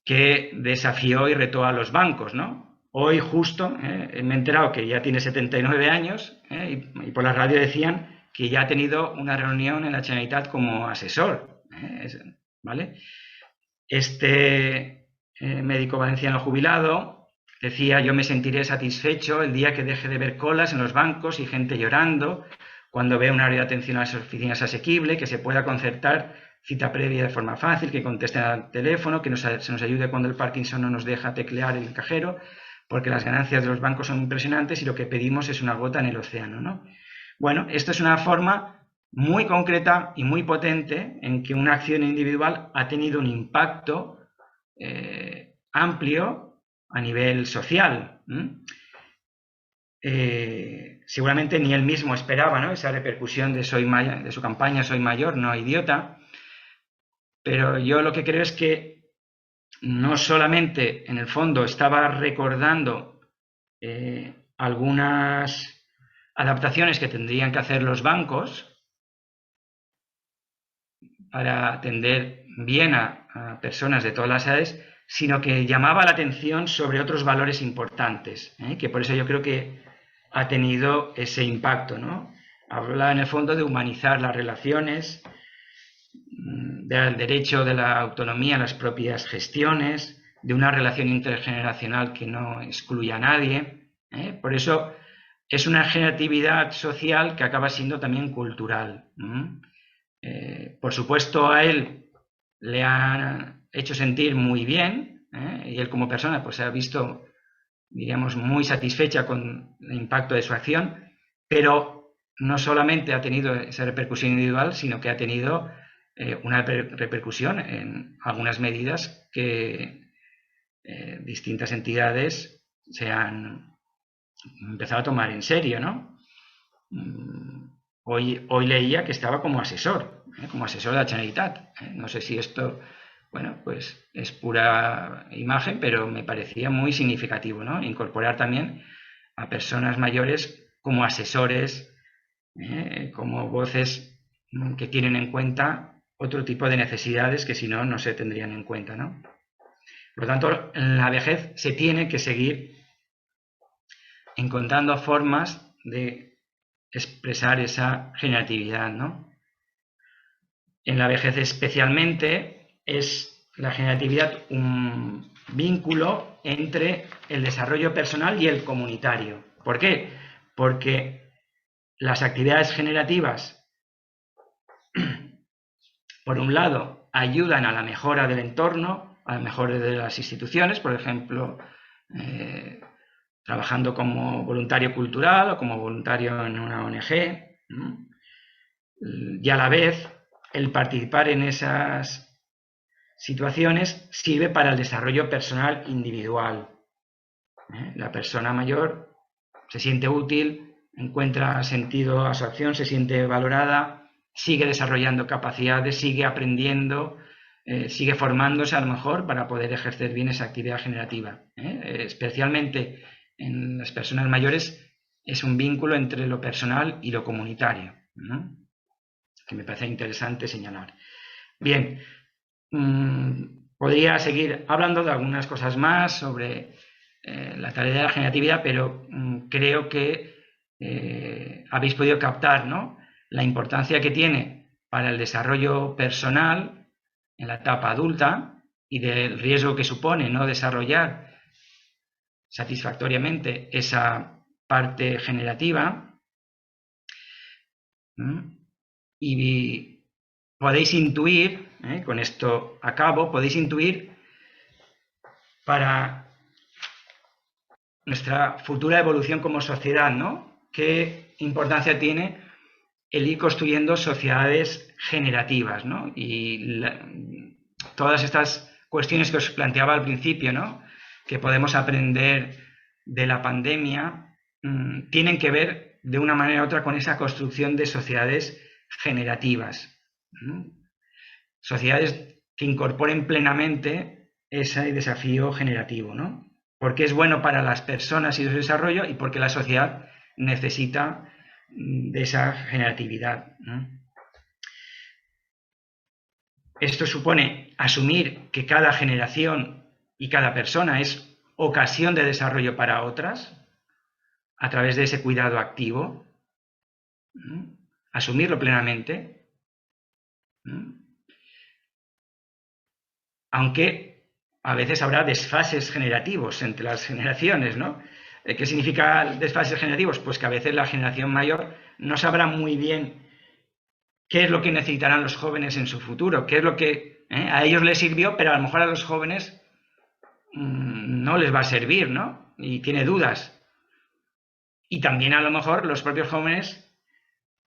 que desafió y retó a los bancos, ¿no? Hoy justo me he enterado que ya tiene 79 años y por la radio decían que ya ha tenido una reunión en la Generalitat como asesor, ¿vale? Este médico valenciano jubilado decía: yo me sentiré satisfecho el día que deje de ver colas en los bancos y gente llorando, cuando vea un área de atención a las oficinas asequible, que se pueda concertar cita previa de forma fácil, que contesten al teléfono, que se nos ayude cuando el Parkinson no nos deja teclear el cajero, porque las ganancias de los bancos son impresionantes y lo que pedimos es una gota en el océano, ¿no? Bueno, esto es una forma muy concreta y muy potente en que una acción individual ha tenido un impacto amplio a nivel social. Seguramente ni él mismo esperaba, ¿no?, esa repercusión de su campaña Soy Mayor, no idiota, pero yo lo que creo es que no solamente en el fondo estaba recordando algunas adaptaciones que tendrían que hacer los bancos para atender bien a personas de todas las edades, sino que llamaba la atención sobre otros valores importantes, que por eso yo creo que ha tenido ese impacto, ¿no? Habla en el fondo de humanizar las relaciones, del derecho de la autonomía a las propias gestiones, de una relación intergeneracional que no excluya a nadie. Por eso es una generatividad social que acaba siendo también cultural. Por supuesto, a él le han hecho sentir muy bien, y él como persona pues se ha visto, diríamos, muy satisfecha con el impacto de su acción, pero no solamente ha tenido esa repercusión individual, sino que ha tenido una repercusión en algunas medidas que distintas entidades se han empezado a tomar en serio, ¿no? Hoy leía que estaba como asesor de la Generalitat. No sé si esto, bueno, pues es pura imagen, pero me parecía muy significativo, ¿no? Incorporar también a personas mayores como asesores, como voces que tienen en cuenta otro tipo de necesidades que si no, no se tendrían en cuenta, ¿no? Por lo tanto, en la vejez se tiene que seguir encontrando formas de expresar esa generatividad, ¿no? En la vejez especialmente es la generatividad un vínculo entre el desarrollo personal y el comunitario. ¿Por qué? Porque las actividades generativas, por un lado, ayudan a la mejora del entorno, a la mejora de las instituciones, por ejemplo, trabajando como voluntario cultural o como voluntario en una ONG, y a la vez el participar en esas situaciones sirve para el desarrollo personal individual. La persona mayor se siente útil, encuentra sentido a su acción, se siente valorada, sigue desarrollando capacidades, sigue aprendiendo, sigue formándose a lo mejor para poder ejercer bien esa actividad generativa. Especialmente en las personas mayores es un vínculo entre lo personal y lo comunitario, ¿no? Que me parece interesante señalar. Bien, podría seguir hablando de algunas cosas más sobre la tarea de la generatividad, pero creo que habéis podido captar, ¿no?, la importancia que tiene para el desarrollo personal en la etapa adulta y del riesgo que supone no desarrollar satisfactoriamente esa parte generativa. Y podéis intuir, con esto acabo, podéis intuir para nuestra futura evolución como sociedad, ¿no?, qué importancia tiene el ir construyendo sociedades generativas, ¿no? Y todas estas cuestiones que os planteaba al principio, ¿no?, que podemos aprender de la pandemia, tienen que ver de una manera u otra con esa construcción de sociedades generativas, ¿no? Sociedades que incorporen plenamente ese desafío generativo, ¿no? Porque es bueno para las personas y su desarrollo y porque la sociedad necesita de esa generatividad, ¿no? Esto supone asumir que cada generación y cada persona es ocasión de desarrollo para otras a través de ese cuidado activo, ¿no? Asumirlo plenamente, ¿no? Aunque a veces habrá desfases generativos entre las generaciones, ¿no? ¿Qué significa desfases generativos? Pues que a veces la generación mayor no sabrá muy bien qué es lo que necesitarán los jóvenes en su futuro, qué es lo que a ellos les sirvió, pero a lo mejor a los jóvenes no les va a servir, ¿no? Y tiene dudas. Y también a lo mejor los propios jóvenes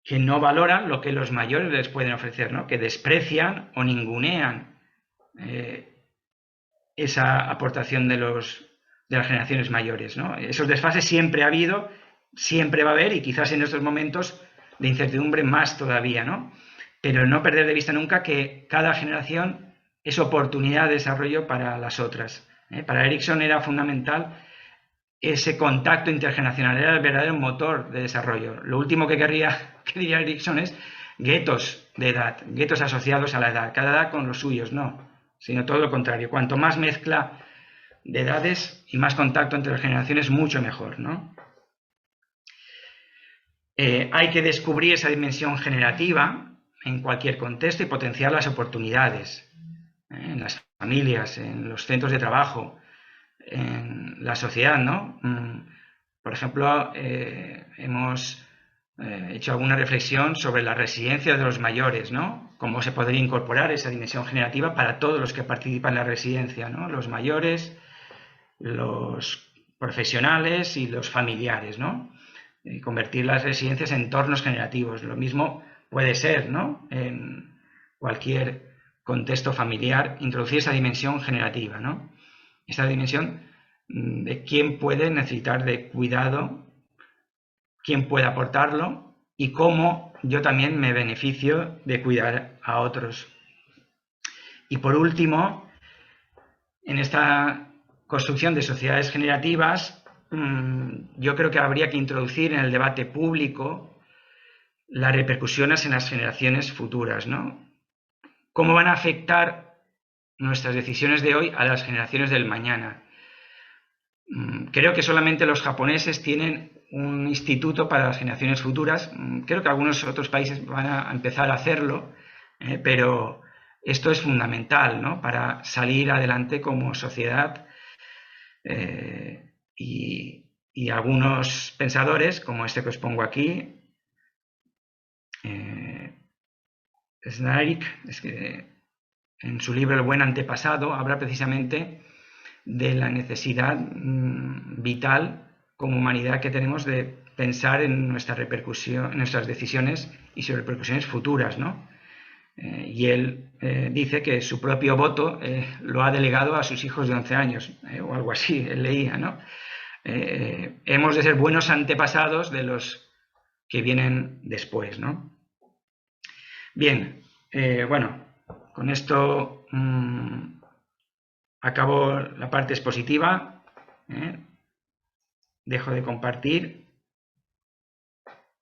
que no valoran lo que los mayores les pueden ofrecer, ¿no?, que desprecian o ningunean esa aportación de las generaciones mayores, ¿no? Esos desfases siempre ha habido, siempre va a haber, y quizás en estos momentos de incertidumbre más todavía, ¿no? Pero no perder de vista nunca que cada generación es oportunidad de desarrollo para las otras. Para Erickson era fundamental ese contacto intergeneracional, era el verdadero motor de desarrollo. Lo último que diría Erickson es guetos de edad, guetos asociados a la edad, cada edad con los suyos, no, sino todo lo contrario. Cuanto más mezcla de edades y más contacto entre las generaciones, mucho mejor, ¿no? Hay que descubrir esa dimensión generativa en cualquier contexto y potenciar las oportunidades en las familias, en los centros de trabajo, en la sociedad, ¿no? Por ejemplo, hemos hecho alguna reflexión sobre la residencia de los mayores, ¿no? Cómo se podría incorporar esa dimensión generativa para todos los que participan en la residencia, ¿no? Los mayores, los profesionales y los familiares, ¿no? Convertir las residencias en entornos generativos. Lo mismo puede ser, ¿no?, en cualquier contexto familiar, introducir esa dimensión generativa, ¿no? Esa dimensión de quién puede necesitar de cuidado, quién puede aportarlo y cómo yo también me beneficio de cuidar a otros. Y por último, en esta construcción de sociedades generativas, yo creo que habría que introducir en el debate público las repercusiones en las generaciones futuras, ¿no? ¿Cómo van a afectar nuestras decisiones de hoy a las generaciones del mañana? Creo que solamente los japoneses tienen un instituto para las generaciones futuras. Creo que algunos otros países van a empezar a hacerlo, pero esto es fundamental, ¿no?, para salir adelante como sociedad. Y algunos pensadores, como este que os pongo aquí, Snarik, en su libro El buen antepasado, habla precisamente de la necesidad vital como humanidad que tenemos de pensar en nuestra repercusión, en nuestras decisiones y sus repercusiones futuras, ¿no? Y él dice que su propio voto lo ha delegado a sus hijos de 11 años, o algo así, él leía, ¿no? hemos de ser buenos antepasados de los que vienen después, ¿no? Bien, bueno, con esto acabo la parte expositiva. Dejo de compartir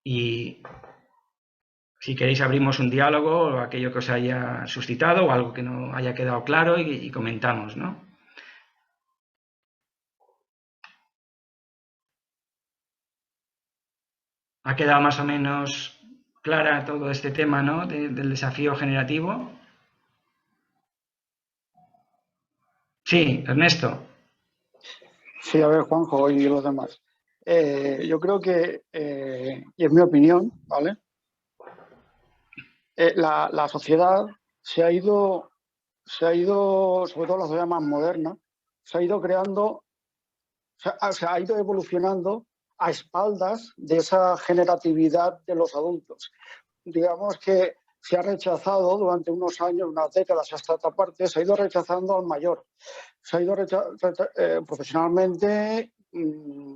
y si queréis abrimos un diálogo o aquello que os haya suscitado o algo que no haya quedado claro y comentamos, ¿no? ¿Ha quedado más o menos clara todo este tema, ¿no? Del desafío generativo? Sí, Ernesto. Sí, a ver, Juanjo y los demás. Yo creo que, y es mi opinión, ¿vale? La sociedad se ha ido, sobre todo la sociedad más moderna, se ha ido creando, se ha ido evolucionando a espaldas de esa generatividad de los adultos. Digamos que se ha rechazado durante unos años, unas décadas hasta esta parte, se ha ido rechazando al mayor. Se ha ido profesionalmente,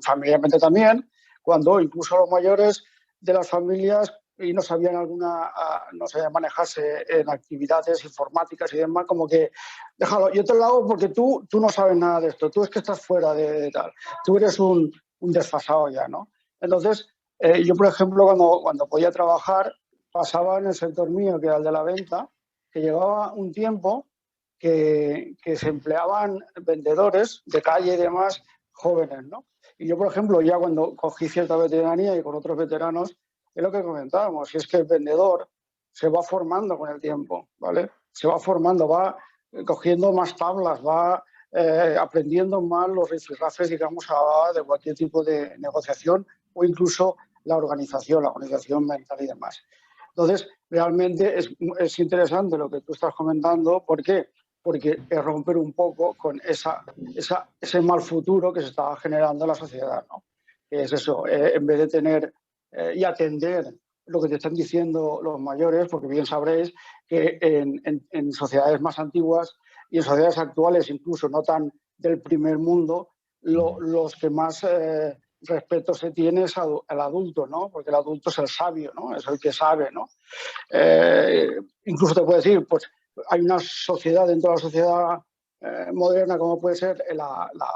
familiarmente también, cuando incluso los mayores de las familias y no sabían no sabían manejarse en actividades informáticas y demás, como que déjalo, yo te lo hago porque tú no sabes nada de esto, tú es que estás fuera de tal, tú eres un desfasado ya, ¿no? Entonces, yo, por ejemplo, cuando podía trabajar, pasaba en el sector mío, que era el de la venta, que llegaba un tiempo que se empleaban vendedores de calle y demás jóvenes, ¿no? Y yo, por ejemplo, ya cuando cogí cierta veteranía y con otros veteranos, es lo que comentábamos, y es que el vendedor se va formando con el tiempo, ¿vale? Se va formando, va cogiendo más tablas, va aprendiendo más los rifirrafes, digamos, de cualquier tipo de negociación o incluso la organización mental y demás. Entonces, realmente es interesante lo que tú estás comentando. ¿Por qué? Porque es romper un poco con ese mal futuro que se estaba generando en la sociedad, ¿no? Que es eso, en vez de tener y atender lo que te están diciendo los mayores, porque bien sabréis que en sociedades más antiguas y en sociedades actuales, incluso no tan del primer mundo, los que más respeto se tiene es al adulto, ¿no? Porque el adulto es el sabio, ¿no? Es el que sabe, ¿no? Incluso te puedo decir, pues hay una sociedad dentro de la sociedad moderna, como puede ser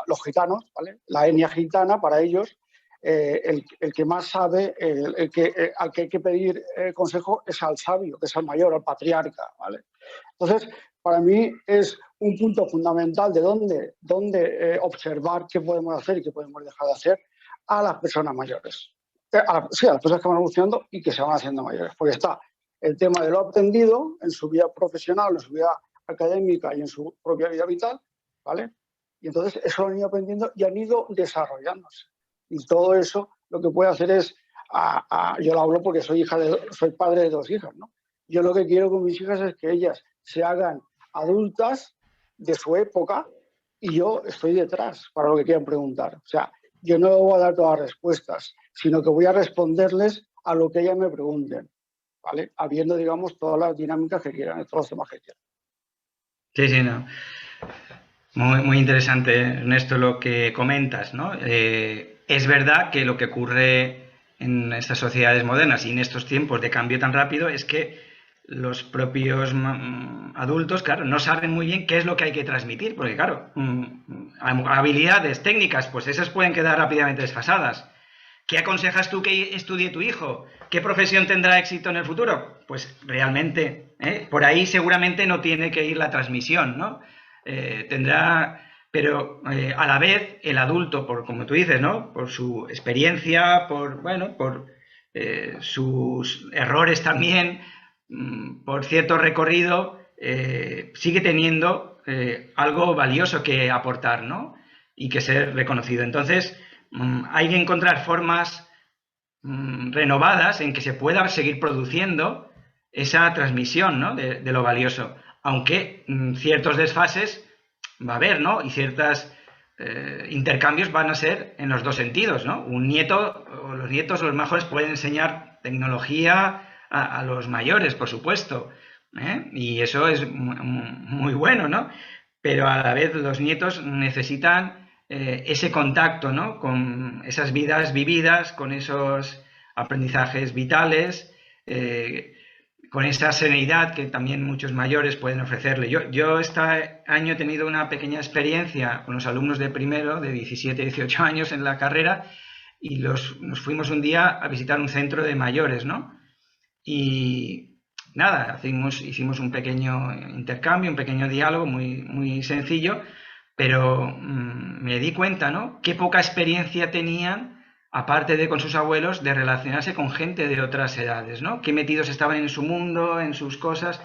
los gitanos, ¿vale? La etnia gitana, para ellos, el que más sabe, al que hay que pedir consejo es al sabio, que es al mayor, al patriarca, ¿vale? Entonces, para mí es un punto fundamental de dónde observar qué podemos hacer y qué podemos dejar de hacer a las personas mayores. Sí, a las personas que van evolucionando y que se van haciendo mayores. Porque está el tema de lo aprendido en su vida profesional, en su vida académica y en su propia vida vital, ¿vale? Y entonces eso lo han ido aprendiendo y han ido desarrollándose. Y todo eso lo que puede hacer es, yo lo hablo porque soy padre de 2 hijas, ¿no? Yo lo que quiero con mis hijas es que ellas se hagan adultas de su época y yo estoy detrás para lo que quieran preguntar. O sea, yo no voy a dar todas las respuestas, sino que voy a responderles a lo que ellas me pregunten, ¿vale? Habiendo, digamos, todas las dinámicas que quieran, todos los temas que quieran. Sí, sí, no. Muy, muy interesante, Ernesto, lo que comentas, ¿no? Es verdad que lo que ocurre en estas sociedades modernas y en estos tiempos de cambio tan rápido es que los propios adultos, claro, no saben muy bien qué es lo que hay que transmitir, porque claro, habilidades técnicas, pues esas pueden quedar rápidamente desfasadas. ¿Qué aconsejas tú que estudie tu hijo? ¿Qué profesión tendrá éxito en el futuro? Pues realmente, por ahí seguramente no tiene que ir la transmisión, ¿no? Tendrá, pero a la vez el adulto, como tú dices, ¿no? Por su experiencia, por sus errores también, por cierto recorrido, sigue teniendo algo valioso que aportar, ¿no? Y que ser reconocido. Entonces, hay que encontrar formas renovadas en que se pueda seguir produciendo esa transmisión, ¿no? de lo valioso, aunque ciertos desfases va a haber, ¿no? Y ciertos intercambios van a ser en los dos sentidos, ¿no? Un nieto o los nietos, los mejores, pueden enseñar tecnología a los mayores, por supuesto, y eso es muy bueno, ¿no? Pero a la vez los nietos necesitan ese contacto, ¿no? Con esas vidas vividas, con esos aprendizajes vitales, con esa serenidad que también muchos mayores pueden ofrecerle. Yo este año he tenido una pequeña experiencia con los alumnos de primero, de 17, 18 años en la carrera, y nos fuimos un día a visitar un centro de mayores, ¿no? Y nada, hicimos un pequeño intercambio, un pequeño diálogo muy, muy sencillo, pero me di cuenta, ¿no? Qué poca experiencia tenían, aparte de con sus abuelos, de relacionarse con gente de otras edades, ¿no? Qué metidos estaban en su mundo, en sus cosas,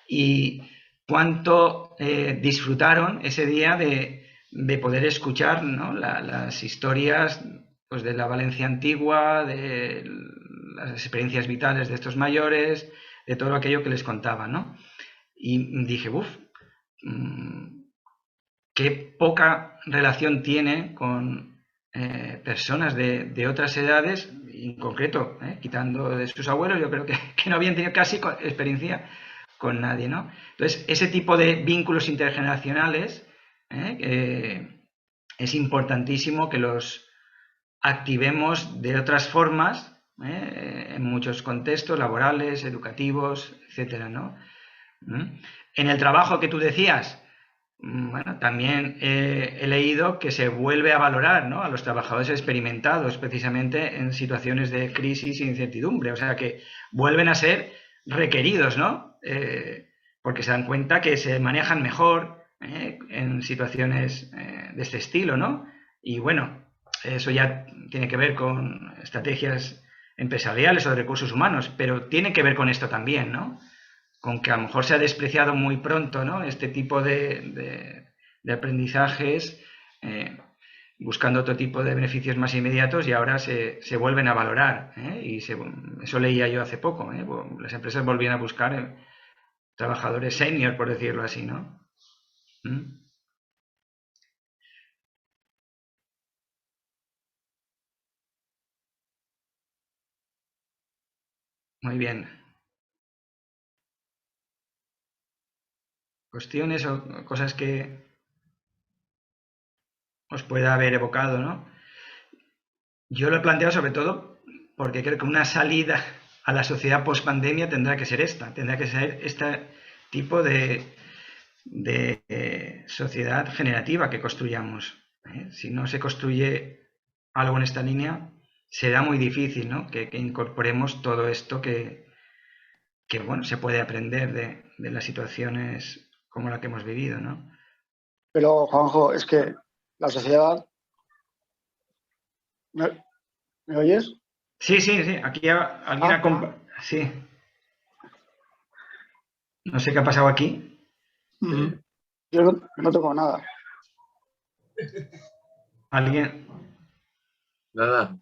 y cuánto disfrutaron ese día de poder escuchar, ¿no? Las historias, pues, de la Valencia antigua, de las experiencias vitales de estos mayores, de todo aquello que les contaban, ¿no? Y dije, uff, qué poca relación tiene con personas de otras edades, en concreto, quitando de sus abuelos, yo creo que no habían tenido casi experiencia con nadie, ¿no? Entonces, ese tipo de vínculos intergeneracionales es importantísimo que los activemos de otras formas, en muchos contextos laborales, educativos, etcétera, ¿no? En el trabajo que tú decías, bueno, también he leído que se vuelve a valorar, ¿no?, a los trabajadores experimentados precisamente en situaciones de crisis e incertidumbre, o sea que vuelven a ser requeridos, ¿no? Porque se dan cuenta que se manejan mejor en situaciones de este estilo, ¿no? Y bueno, eso ya tiene que ver con estrategias empresariales o de recursos humanos, pero tiene que ver con esto también, ¿no? Con que a lo mejor se ha despreciado muy pronto, ¿no?, este tipo de aprendizajes, buscando otro tipo de beneficios más inmediatos, y ahora se vuelven a valorar, y eso leía yo hace poco, las empresas volvían a buscar trabajadores senior, por decirlo así, ¿no? Muy bien. Cuestiones o cosas que os pueda haber evocado, ¿no? Yo lo he planteado sobre todo porque creo que una salida a la sociedad post-pandemia tendrá que ser esta, tendrá que ser este tipo de sociedad generativa que construyamos. Si no se construye algo en esta línea, será muy difícil, ¿no?, que incorporemos todo esto que bueno, se puede aprender de las situaciones como la que hemos vivido, ¿no? Pero, Juanjo, es que la sociedad... ¿Me oyes? Sí, sí, sí. Aquí alguien ha sí. No sé qué ha pasado aquí. Yo no tengo nada. ¿Alguien? Nada,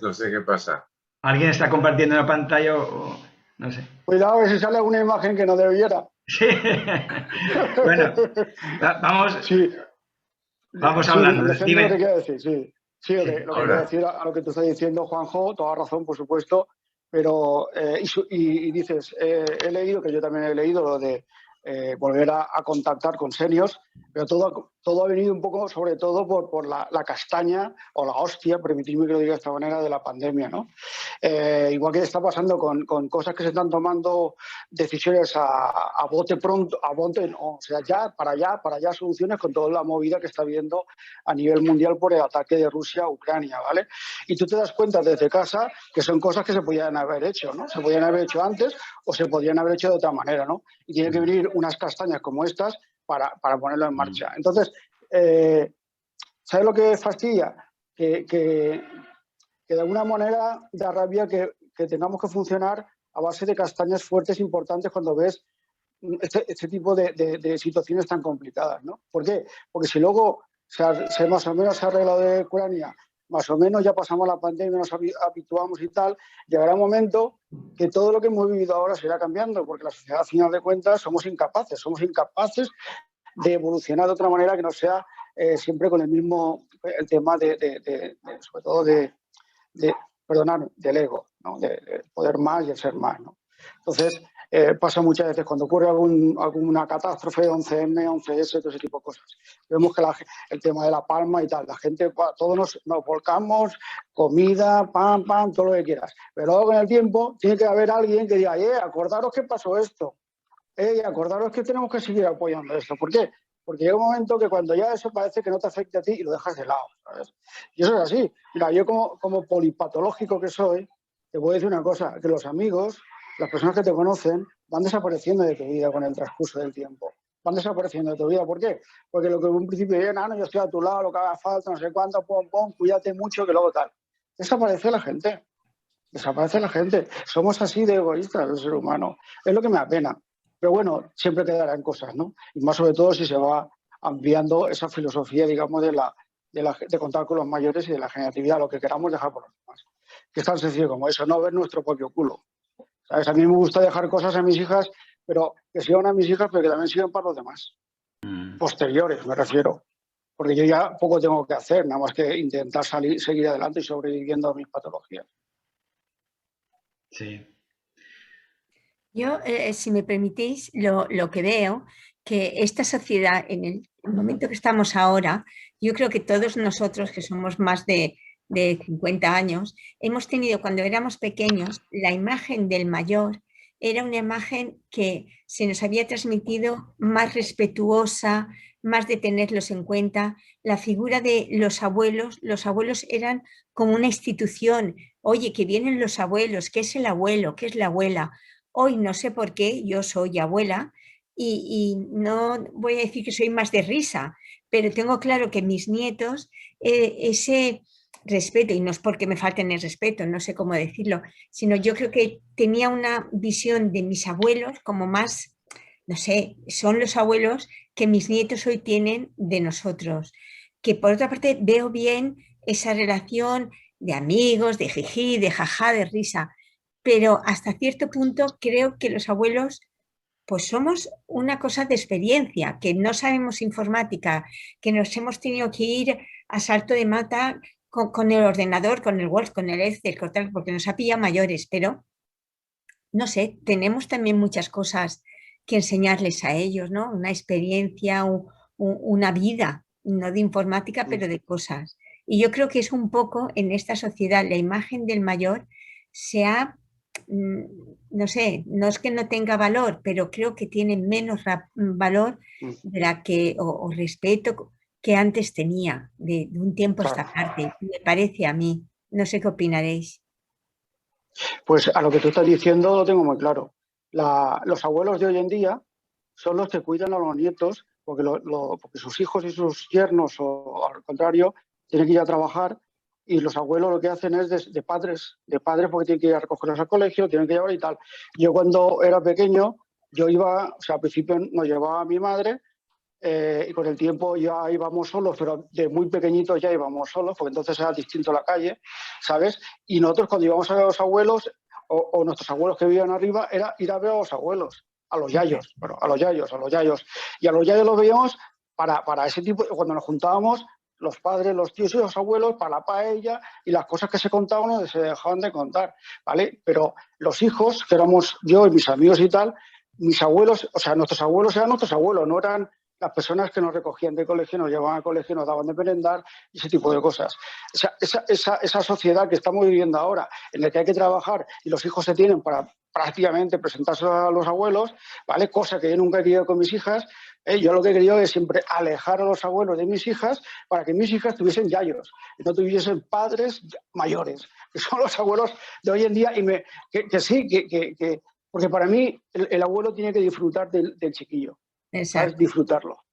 no sé qué pasa. ¿Alguien está compartiendo la pantalla o no sé? Cuidado, a ver si sale alguna imagen que no debiera. Sí. Bueno, vamos, sí. vamos hablando. Dime lo que quiero decir, sí. Sí, lo que quiero decir a lo que tú estás diciendo, Juanjo, toda razón, por supuesto, pero y dices, he leído, que yo también he leído lo de volver a contactar con seniors, pero todo ha venido un poco, sobre todo, por la castaña o la hostia, permitidme que lo diga de esta manera, de la pandemia, ¿no? Igual que está pasando con cosas que se están tomando decisiones a bote pronto, o sea, para allá soluciones con toda la movida que está habiendo a nivel mundial por el ataque de Rusia a Ucrania, ¿vale? Y tú te das cuenta desde casa que son cosas que se podían haber hecho, ¿no? Se podían haber hecho antes o se podían haber hecho de otra manera, ¿no? Y tienen que venir unas castañas como estas para ponerlo en marcha. Entonces, ¿sabes lo que fastidia? Que de alguna manera da rabia que tengamos que funcionar a base de castañas fuertes importantes cuando ves este tipo de situaciones tan complicadas, ¿no? ¿Por qué? Porque si luego se más o menos se ha arreglado de Ucrania, más o menos ya pasamos la pandemia, nos habituamos y tal, llegará un momento que todo lo que hemos vivido ahora se irá cambiando, porque la sociedad, al final de cuentas, somos incapaces de evolucionar de otra manera que no sea siempre con el mismo tema sobre todo del ego, ¿no? De poder más y el ser más, ¿no? Entonces, pasa muchas veces cuando ocurre alguna catástrofe, 11M, 11S, todo ese tipo de cosas. Vemos que el tema de la palma y tal, la gente, todos nos volcamos, comida, pan, todo lo que quieras. Pero luego con el tiempo tiene que haber alguien que diga, acordaros que pasó esto, acordaros que tenemos que seguir apoyando esto. ¿Por qué? Porque llega un momento que cuando ya eso parece que no te afecta a ti y lo dejas de lado, ¿sabes? Y eso es así. Mira, yo como polipatológico que soy, te voy a decir una cosa, que los amigos, las personas que te conocen, van desapareciendo de tu vida con el transcurso del tiempo. Van desapareciendo de tu vida. ¿Por qué? Porque lo que en un principio era, no, yo estoy a tu lado, lo que haga falta, no sé cuánto, cuídate mucho, que luego tal. Desaparece la gente. Desaparece la gente. Somos así de egoístas, el ser humano. Es lo que me apena. Pero bueno, siempre quedarán cosas, ¿no? Y más sobre todo si se va ampliando esa filosofía, digamos, de contar con los mayores y de la generatividad, lo que queramos dejar por los demás. Que es tan sencillo como eso, no ver nuestro propio culo. ¿Sabes? A mí me gusta dejar cosas a mis hijas, pero que sigan a mis hijas, pero que también sigan para los demás. Posteriores, me refiero. Porque yo ya poco tengo que hacer, nada más que intentar seguir adelante y sobreviviendo a mis patologías. Sí. Yo, si me permitís, lo que veo, que esta sociedad, en el momento que estamos ahora, yo creo que todos nosotros, que somos más de 50 años, hemos tenido cuando éramos pequeños, la imagen del mayor era una imagen que se nos había transmitido más respetuosa, más de tenerlos en cuenta. La figura de los abuelos eran como una institución. Oye, que vienen los abuelos, ¿qué es el abuelo? ¿Qué es la abuela? Hoy no sé por qué, yo soy abuela y no voy a decir que soy más de risa, pero tengo claro que mis nietos, ese respeto, y no es porque me falten el respeto, no sé cómo decirlo, sino yo creo que tenía una visión de mis abuelos como más, no sé, son los abuelos que mis nietos hoy tienen de nosotros. Que por otra parte veo bien esa relación de amigos, de jiji, de jaja, de risa, pero hasta cierto punto creo que los abuelos pues somos una cosa de experiencia, que no sabemos informática, que nos hemos tenido que ir a salto de mata con el ordenador, con el Word, con el Excel, porque nos ha pillado mayores, pero no sé, tenemos también muchas cosas que enseñarles a ellos, ¿no? Una experiencia, una vida, no de informática, pero de cosas. Y yo creo que es un poco en esta sociedad, la imagen del mayor se ha, no sé, no es que no tenga valor, pero creo que tiene menos valor de la que, o respeto que antes tenía, de un tiempo a esta parte, me parece a mí. No sé qué opinaréis. Pues a lo que tú estás diciendo lo tengo muy claro. Los abuelos de hoy en día son los que cuidan a los nietos porque sus hijos y sus yernos, o al contrario, tienen que ir a trabajar y los abuelos lo que hacen es de padres porque tienen que ir a recogerlos al colegio, tienen que llevar y tal. Yo cuando era pequeño, yo iba, o sea, al principio nos llevaba a mi madre y con el tiempo ya íbamos solos, pero de muy pequeñitos ya íbamos solos, porque entonces era distinto la calle, ¿sabes? Y nosotros cuando íbamos a ver a los abuelos, o nuestros abuelos que vivían arriba, era ir a ver a los abuelos, a los yayos, bueno, a los yayos. Y a los yayos los veíamos para ese tipo, cuando nos juntábamos, los padres, los tíos y los abuelos, para la paella y las cosas que se contaban o se dejaban de contar, ¿vale? Pero los hijos, que éramos yo y mis amigos y tal, mis abuelos, o sea, nuestros abuelos eran nuestros abuelos, no eran las personas que nos recogían de colegio, nos llevaban al colegio, nos daban de merendar, ese tipo de cosas. Esa sociedad que estamos viviendo ahora, en la que hay que trabajar y los hijos se tienen para prácticamente presentarse a los abuelos, ¿vale? Cosa que yo nunca he querido con mis hijas. Yo lo que he querido es siempre alejar a los abuelos de mis hijas para que mis hijas tuviesen yayos y no tuviesen padres mayores, que son los abuelos de hoy en día. Porque para mí el abuelo tiene que disfrutar del chiquillo. ¿Sabes? Disfrutarlo.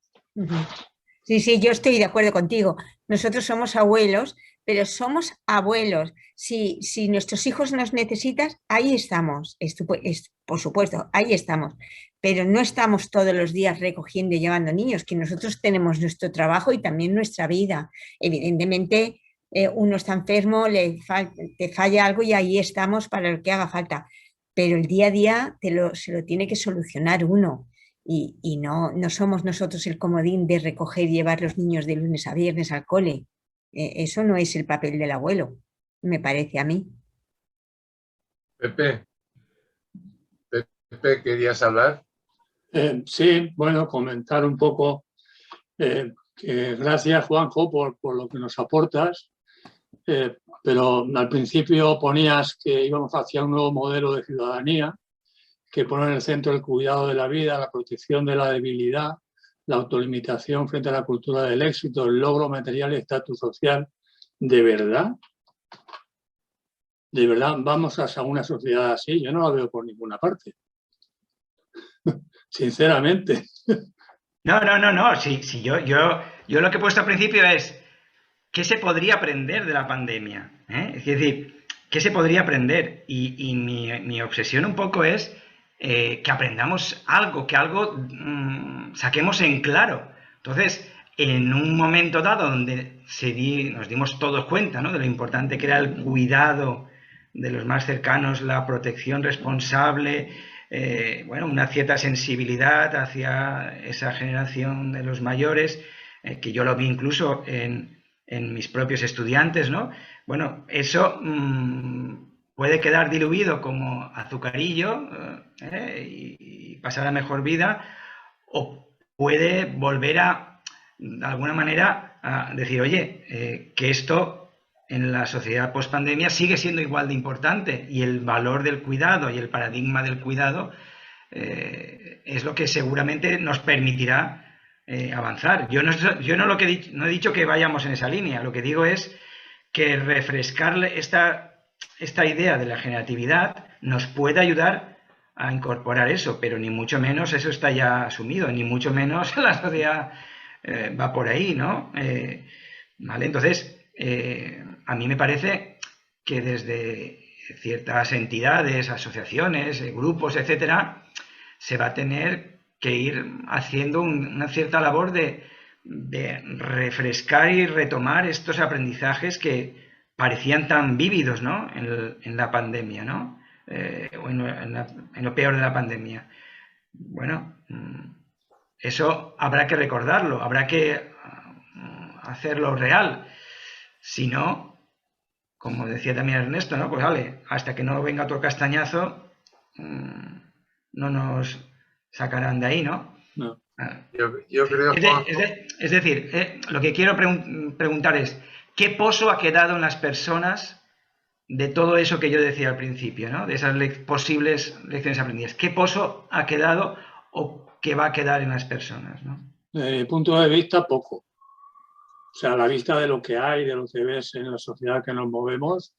Sí, yo estoy de acuerdo contigo. Nosotros somos abuelos, pero somos abuelos. Si nuestros hijos nos necesitan, ahí estamos. Por supuesto, ahí estamos. Pero no estamos todos los días recogiendo y llevando niños, que nosotros tenemos nuestro trabajo y también nuestra vida. Evidentemente, uno está enfermo, te falla algo y ahí estamos para lo que haga falta. Pero el día a día se lo tiene que solucionar uno. Y no somos nosotros el comodín de recoger y llevar los niños de lunes a viernes al cole. Eso no es el papel del abuelo, me parece a mí. Pepe, Pepe, ¿querías hablar? Sí, bueno, comentar un poco. Que gracias, Juanjo, por lo que nos aportas. Pero al principio ponías que íbamos hacia un nuevo modelo de ciudadanía que pone en el centro el cuidado de la vida, la protección de la debilidad, la autolimitación frente a la cultura del éxito, el logro material y estatus social. ¿De verdad? ¿De verdad vamos hacia una sociedad así? Yo no la veo por ninguna parte. Sinceramente. No. Sí, yo lo que he puesto al principio es ¿qué se podría aprender de la pandemia? Es decir, ¿qué se podría aprender? Y mi obsesión un poco es que aprendamos algo, que algo saquemos en claro. Entonces, en un momento dado donde nos dimos todos cuenta, ¿no?, de lo importante que era el cuidado de los más cercanos, la protección responsable, bueno, una cierta sensibilidad hacia esa generación de los mayores, que yo lo vi incluso en mis propios estudiantes, ¿no? Bueno, eso puede quedar diluido como azucarillo y pasar a mejor vida, o puede volver a, de alguna manera, a decir, oye, que esto en la sociedad post-pandemia sigue siendo igual de importante, y el valor del cuidado y el paradigma del cuidado es lo que seguramente nos permitirá avanzar. Yo no he dicho que vayamos en esa línea. Lo que digo es que refrescar esta idea de la generatividad nos puede ayudar a incorporar eso, pero ni mucho menos eso está ya asumido, ni mucho menos la sociedad va por ahí, ¿no? ¿Vale? Entonces, a mí me parece que desde ciertas entidades, asociaciones, grupos, etcétera, se va a tener que ir haciendo una cierta labor de refrescar y retomar estos aprendizajes que parecían tan vívidos, ¿no?, en la pandemia, ¿no? O en lo peor de la pandemia. Bueno, eso habrá que recordarlo, habrá que hacerlo real. Si no, como decía también Ernesto, ¿no?, pues vale, hasta que no venga otro castañazo, no nos sacarán de ahí, ¿no? No. Yo creo, es decir, lo que quiero preguntar es, ¿qué pozo ha quedado en las personas de todo eso que yo decía al principio, ¿no?, de esas posibles lecciones aprendidas? ¿Qué pozo ha quedado o qué va a quedar en las personas, ¿no? Desde mi punto de vista, poco. O sea, a la vista de lo que hay, de lo que ves en la sociedad que nos movemos,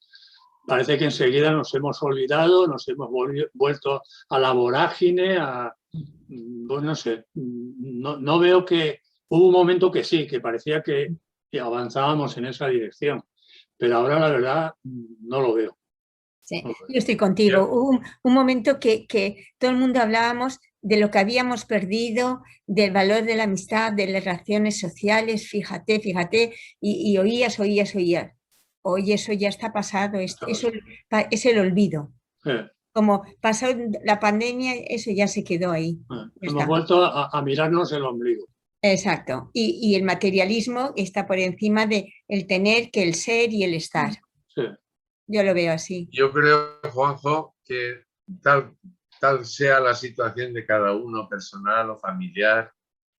parece que enseguida nos hemos olvidado, nos hemos vuelto a la vorágine, pues no sé, no veo que... Hubo un momento que sí, que parecía que avanzábamos en esa dirección, pero ahora la verdad no lo veo. Sí, yo estoy contigo. Hubo un momento que todo el mundo hablábamos de lo que habíamos perdido, del valor de la amistad, de las relaciones sociales, fíjate, y oías. Hoy eso ya está pasado, eso es el olvido. Como pasó la pandemia, eso ya se quedó ahí. Hemos vuelto a mirarnos el ombligo. Exacto. Y el materialismo está por encima del tener, que el ser y el estar. Sí. Yo lo veo así. Yo creo, Juanjo, que tal sea la situación de cada uno, personal o familiar,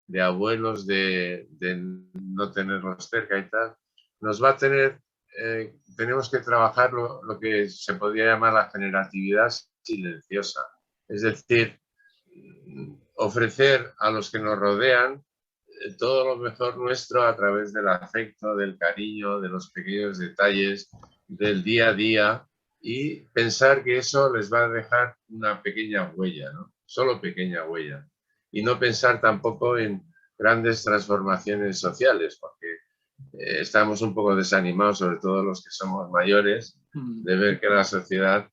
de abuelos, de no tenerlos cerca y tal, nos va a tener, tenemos que trabajar lo que se podría llamar la generatividad silenciosa. Es decir, ofrecer a los que nos rodean todo lo mejor nuestro a través del afecto, del cariño, de los pequeños detalles, del día a día, y pensar que eso les va a dejar una pequeña huella, ¿no? Solo pequeña huella. Y no pensar tampoco en grandes transformaciones sociales, porque estamos un poco desanimados, sobre todo los que somos mayores, de ver que la sociedad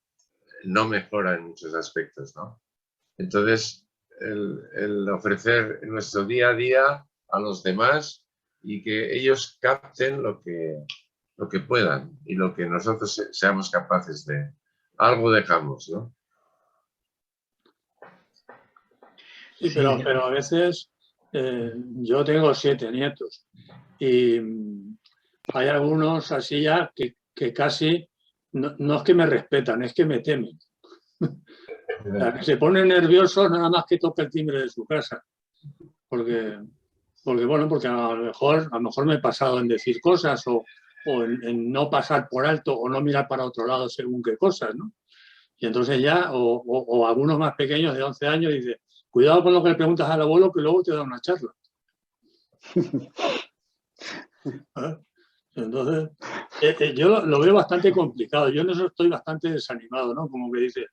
no mejora en muchos aspectos, ¿no? Entonces, el ofrecer nuestro día a día a los demás y que ellos capten lo que puedan y lo que nosotros seamos capaces de. Algo dejamos, ¿no? Sí, pero a veces yo tengo 7 nietos y hay algunos así ya que casi no es que me respetan, es que me temen. O sea, que se pone nervioso nada más que toca el timbre de su casa. Porque a lo mejor me he pasado en decir cosas o en no pasar por alto o no mirar para otro lado según qué cosas, ¿no? Y entonces ya, o algunos más pequeños de 11 años dicen, cuidado con lo que le preguntas al abuelo que luego te da una charla. ¿Eh? Entonces, yo lo veo bastante complicado. Yo en eso estoy bastante desanimado, ¿no? Como que dice,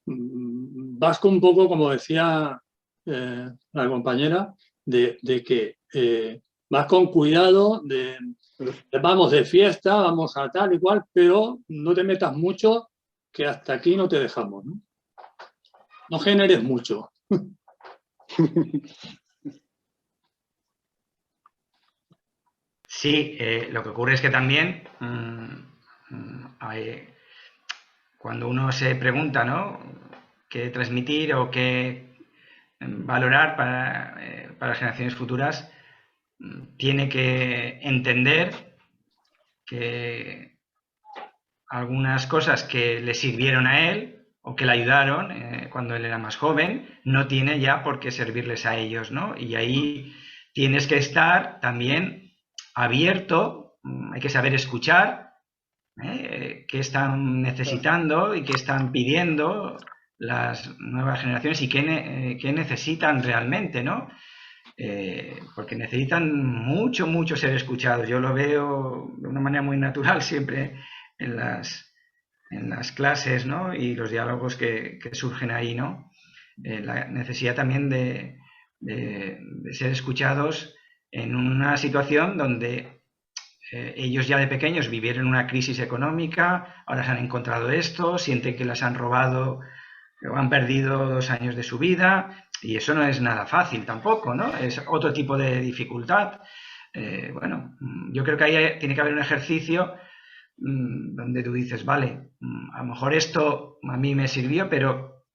vas con un poco, como decía la compañera, de que vas con cuidado, vamos de fiesta, vamos a tal y cual, pero no te metas mucho, que hasta aquí no te dejamos, ¿no? No generes mucho. Sí, lo que ocurre es que también cuando uno se pregunta, ¿no?, qué transmitir o qué valorar para las generaciones futuras, tiene que entender que algunas cosas que le sirvieron a él o que le ayudaron cuando él era más joven, no tiene ya por qué servirles a ellos, ¿no? Y ahí tienes que estar también abierto, hay que saber escuchar qué están necesitando y qué están pidiendo las nuevas generaciones y qué necesitan realmente, ¿no? Porque necesitan mucho, mucho ser escuchados. Yo lo veo de una manera muy natural siempre en las clases, ¿no?, y los diálogos que surgen ahí, ¿no? La necesidad también de ser escuchados en una situación donde ellos ya de pequeños vivieron una crisis económica, ahora se han encontrado esto, sienten que les han robado o han perdido 2 años de su vida, y eso no es nada fácil tampoco, ¿no? Es otro tipo de dificultad. Bueno, yo creo que ahí tiene que haber un ejercicio donde tú dices, vale, a lo mejor esto a mí me sirvió, pero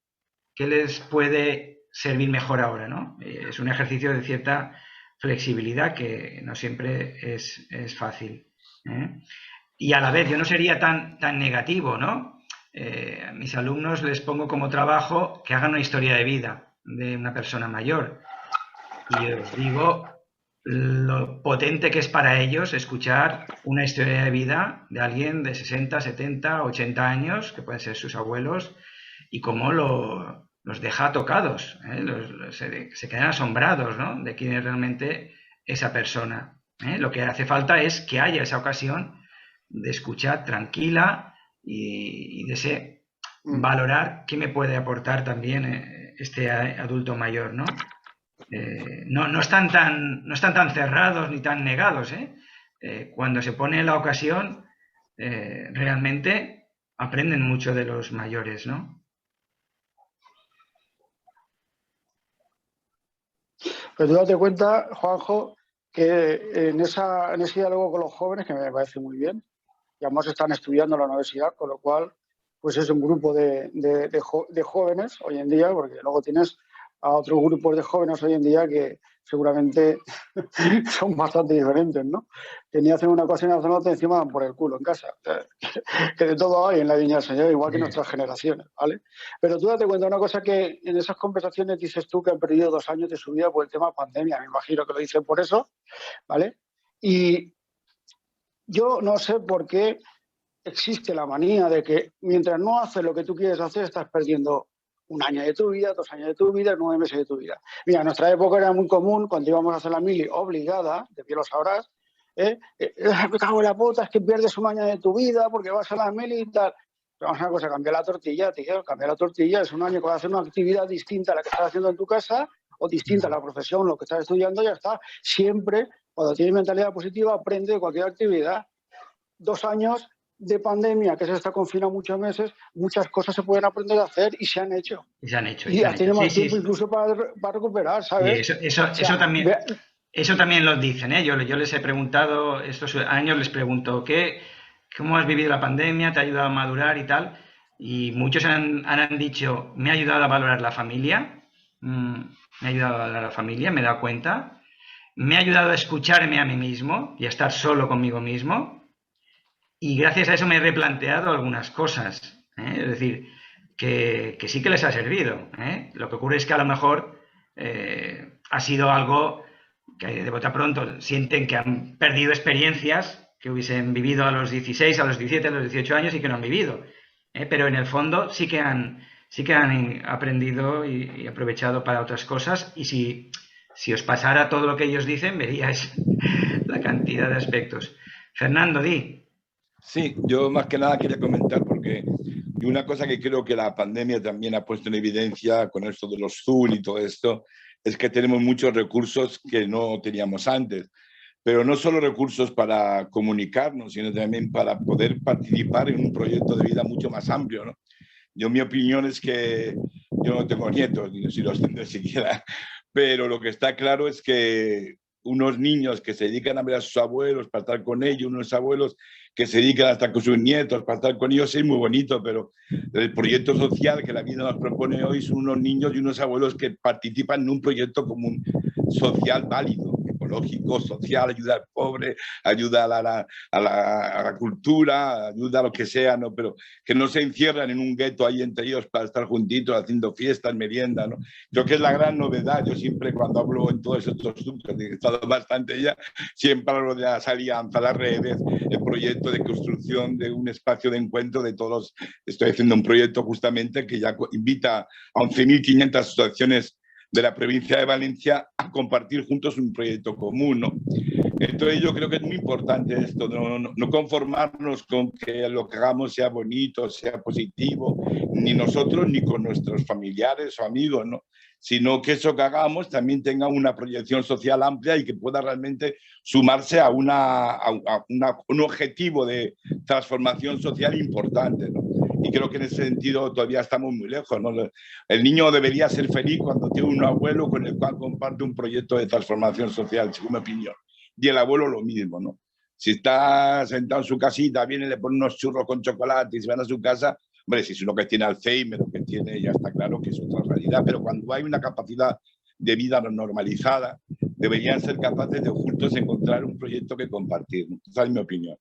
¿qué les puede servir mejor ahora, ¿no? Es un ejercicio de cierta flexibilidad que no siempre es fácil, ¿eh? Y a la vez yo no sería tan negativo, ¿no? A mis alumnos les pongo como trabajo que hagan una historia de vida de una persona mayor, y os digo lo potente que es para ellos escuchar una historia de vida de alguien de 60, 70, 80 años, que pueden ser sus abuelos, y cómo los deja tocados, ¿eh? Se quedan asombrados, ¿no?, de quién es realmente esa persona, ¿eh? Lo que hace falta es que haya esa ocasión de escuchar tranquila y de valorar qué me puede aportar también este adulto mayor, ¿no? No están tan cerrados ni tan negados, ¿eh? Cuando se pone la ocasión, realmente aprenden mucho de los mayores, ¿no? Pero tú date cuenta, Juanjo, que en ese diálogo con los jóvenes, que me parece muy bien, y además están estudiando en la universidad, con lo cual pues es un grupo de jóvenes hoy en día, porque luego tienes a otros grupos de jóvenes hoy en día que seguramente son bastante diferentes, ¿no? Que ni hacen una cosa ni hacen otra, encima dan por el culo en casa. Que de todo hay en la Viña del Señor, igual que nuestras generaciones, ¿vale? Pero tú date cuenta de una cosa, que en esas conversaciones dices tú que han perdido 2 años de su vida por el tema pandemia, me imagino que lo dicen por eso, ¿vale? Y yo no sé por qué existe la manía de que mientras no haces lo que tú quieres hacer, estás perdiendo 1 año de tu vida, 2 años de tu vida, 9 meses de tu vida. Mira, en nuestra época era muy común, cuando íbamos a hacer la mili obligada, de bien lo sabrás, me cago en la puta, es que pierdes 1 año de tu vida porque vas a la mili y tal. Pero vamos a una cosa, cambiar la tortilla, tío, cambiar la tortilla es 1 año que vas a hacer una actividad distinta a la que estás haciendo en tu casa o distinta a la profesión, lo que estás estudiando, ya está. Siempre, cuando tienes mentalidad positiva, aprende de cualquier actividad. 2 años de pandemia, que se está confinado muchos meses, muchas cosas se pueden aprender a hacer y se han hecho. Y se han hecho. Y tiene más tiempo incluso para recuperar, ¿sabes? Eso también lo dicen, ¿eh? Yo les he preguntado, estos años les pregunto, ¿cómo has vivido la pandemia? ¿Te ha ayudado a madurar y tal? Y muchos han dicho, me ha ayudado a valorar la familia, me ha ayudado a valorar la familia, me he dado cuenta, me ha ayudado a escucharme a mí mismo y a estar solo conmigo mismo. Y gracias a eso me he replanteado algunas cosas, ¿eh? Es decir, que sí que les ha servido. Lo que ocurre es que a lo mejor ha sido algo que de bote a pronto sienten que han perdido experiencias que hubiesen vivido a los 16, a los 17, a los 18 años y que no han vivido. Pero en el fondo sí que han aprendido y aprovechado para otras cosas, y si os pasara todo lo que ellos dicen, veríais la cantidad de aspectos. Fernando, di. Sí, yo más que nada quería comentar, porque una cosa que creo que la pandemia también ha puesto en evidencia con esto de los Zoom y todo esto, es que tenemos muchos recursos que no teníamos antes. Pero no solo recursos para comunicarnos, sino también para poder participar en un proyecto de vida mucho más amplio, ¿no? Mi opinión es que yo no tengo nietos, ni si los tengo siquiera, pero lo que está claro es que unos niños que se dedican a ver a sus abuelos para estar con ellos, unos abuelos que se dedican a estar con sus nietos para estar con ellos, es muy bonito, pero el proyecto social que la vida nos propone hoy son unos niños y unos abuelos que participan en un proyecto común social válido, ecológico, social, ayuda al pobre, ayuda a la cultura, ayuda a lo que sea, ¿no? Pero que no se encierran en un gueto ahí entre ellos para estar juntitos haciendo fiestas, merienda, ¿no? Creo que es la gran novedad. Yo siempre cuando hablo en todos estos asuntos, he estado bastante ya, siempre hablo de las alianzas, las redes, el proyecto de construcción de un espacio de encuentro de todos. Estoy haciendo un proyecto justamente que ya invita a 11.500 asociaciones de la provincia de Valencia a compartir juntos un proyecto común, ¿no? Entonces yo creo que es muy importante esto, no conformarnos con que lo que hagamos sea bonito, sea positivo, ni nosotros ni con nuestros familiares o amigos, ¿no? Sino que eso que hagamos también tenga una proyección social amplia y que pueda realmente sumarse a un objetivo de transformación social importante, ¿no? Y creo que en ese sentido todavía estamos muy lejos, ¿no? El niño debería ser feliz cuando tiene un abuelo con el cual comparte un proyecto de transformación social, según mi opinión. Y el abuelo lo mismo, ¿no? Si está sentado en su casita, viene y le pone unos churros con chocolate y se van a su casa, hombre, si es uno que tiene Alzheimer o que tiene, ya está claro que es otra realidad, pero cuando hay una capacidad de vida normalizada, deberían ser capaces de juntos encontrar un proyecto que compartir. Esa es mi opinión.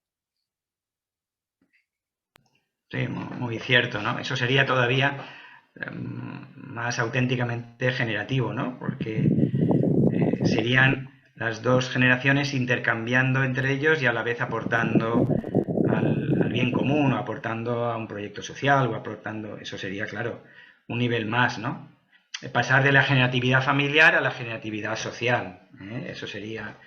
Sí, muy cierto, ¿no? Eso sería todavía más auténticamente generativo, ¿no? Porque serían las dos generaciones intercambiando entre ellos y a la vez aportando al bien común, o aportando a un proyecto social, o aportando, eso sería, claro, un nivel más, ¿no? Pasar de la generatividad familiar a la generatividad social, eso sería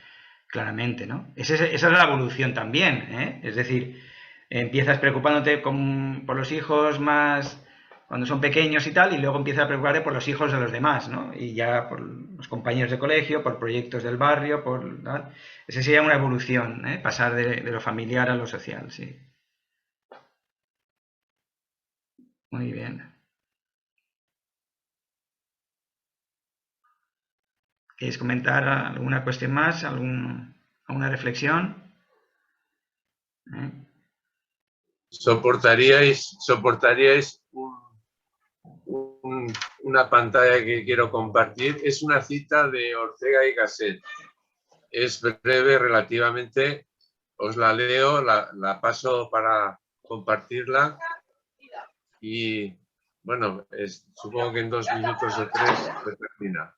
claramente, ¿no? Esa es la evolución también, es decir, empiezas preocupándote por los hijos más cuando son pequeños y tal, y luego empiezas a preocuparte por los hijos de los demás, ¿no? Y ya por los compañeros de colegio, por proyectos del barrio, ¿no? Esa sería una evolución, pasar de lo familiar a lo social, sí. Muy bien. ¿Queréis comentar alguna cuestión más? ¿Alguna reflexión? ¿Soportaríais una pantalla que quiero compartir? Es una cita de Ortega y Gasset. Es breve relativamente. Os la leo, la paso para compartirla. Y bueno, supongo que en 2 minutos o 3 se termina.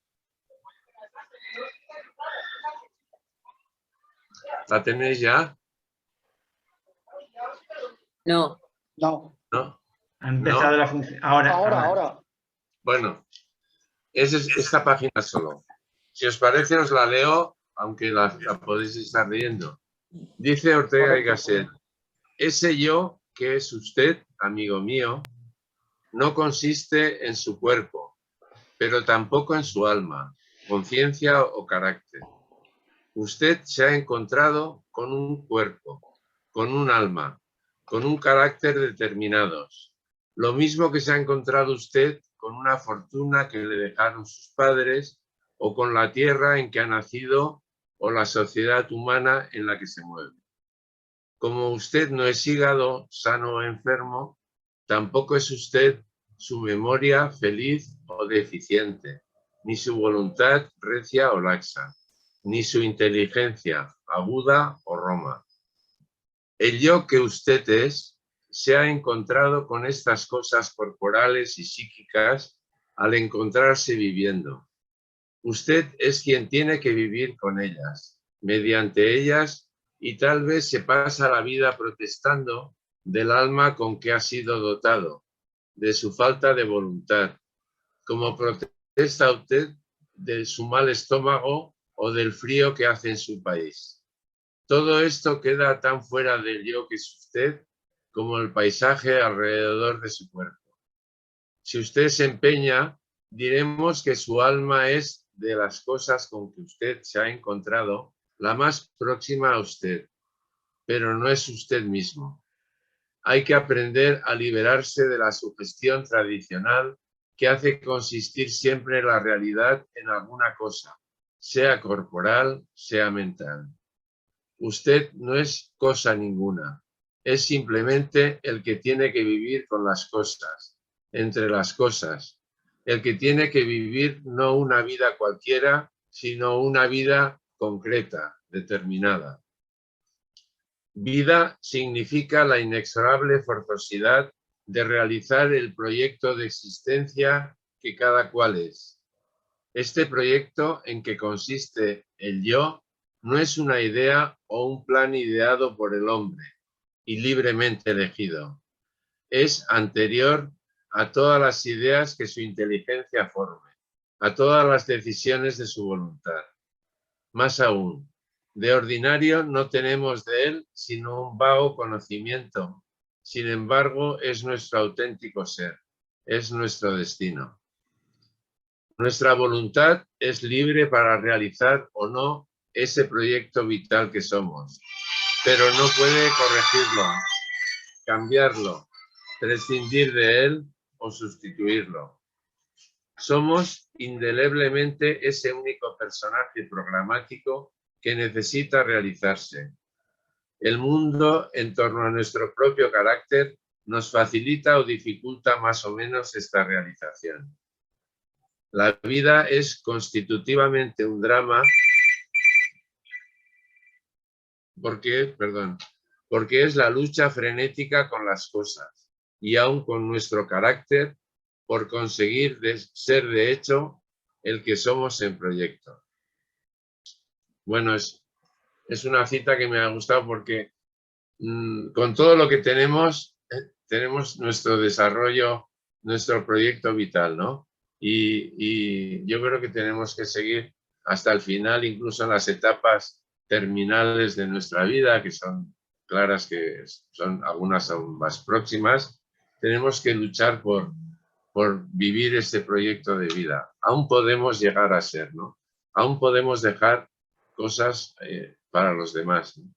¿La tenéis ya? No. No. ¿No? Ha empezado la función. Ahora. Bueno, es esta página solo. Si os parece, os la leo, aunque la podéis estar leyendo. Dice Ortega y Gasset: ese yo que es usted, amigo mío, no consiste en su cuerpo, pero tampoco en su alma, conciencia o carácter. Usted se ha encontrado con un cuerpo, con un alma, con un carácter determinados. Lo mismo que se ha encontrado usted con una fortuna que le dejaron sus padres, o con la tierra en que ha nacido, o la sociedad humana en la que se mueve. Como usted no es hígado sano o enfermo, tampoco es usted su memoria feliz o deficiente, ni su voluntad recia o laxa, ni su inteligencia aguda o roma. El yo que usted es se ha encontrado con estas cosas corporales y psíquicas al encontrarse viviendo. Usted es quien tiene que vivir con ellas, mediante ellas, y tal vez se pasa la vida protestando del alma con que ha sido dotado, de su falta de voluntad, como protesta usted de su mal estómago o del frío que hace en su país. Todo esto queda tan fuera del yo que es usted como el paisaje alrededor de su cuerpo. Si usted se empeña, diremos que su alma es de las cosas con que usted se ha encontrado la más próxima a usted, pero no es usted mismo. Hay que aprender a liberarse de la sugestión tradicional que hace consistir siempre la realidad en alguna cosa, sea corporal, sea mental. Usted no es cosa ninguna, es simplemente el que tiene que vivir con las cosas, entre las cosas, el que tiene que vivir no una vida cualquiera, sino una vida concreta, determinada. Vida significa la inexorable forzosidad de realizar el proyecto de existencia que cada cual es. Este proyecto en que consiste el yo no es una idea o un plan ideado por el hombre y libremente elegido. Es anterior a todas las ideas que su inteligencia forme, a todas las decisiones de su voluntad. Más aún, de ordinario no tenemos de él sino un vago conocimiento. Sin embargo, es nuestro auténtico ser, es nuestro destino. Nuestra voluntad es libre para realizar o no ese proyecto vital que somos, pero no puede corregirlo, cambiarlo, prescindir de él o sustituirlo. Somos indeleblemente ese único personaje programático que necesita realizarse. El mundo en torno a nuestro propio carácter nos facilita o dificulta más o menos esta realización. La vida es constitutivamente un drama porque es la lucha frenética con las cosas y aún con nuestro carácter por conseguir ser de hecho el que somos en proyecto. Bueno, es una cita que me ha gustado porque con todo lo que tenemos nuestro desarrollo, nuestro proyecto vital, ¿no? Y yo creo que tenemos que seguir hasta el final, incluso en las etapas terminales de nuestra vida, que son claras, que son algunas aún más próximas. Tenemos que luchar por vivir este proyecto de vida. Aún podemos llegar a ser, ¿no? Aún podemos dejar cosas para los demás, ¿no?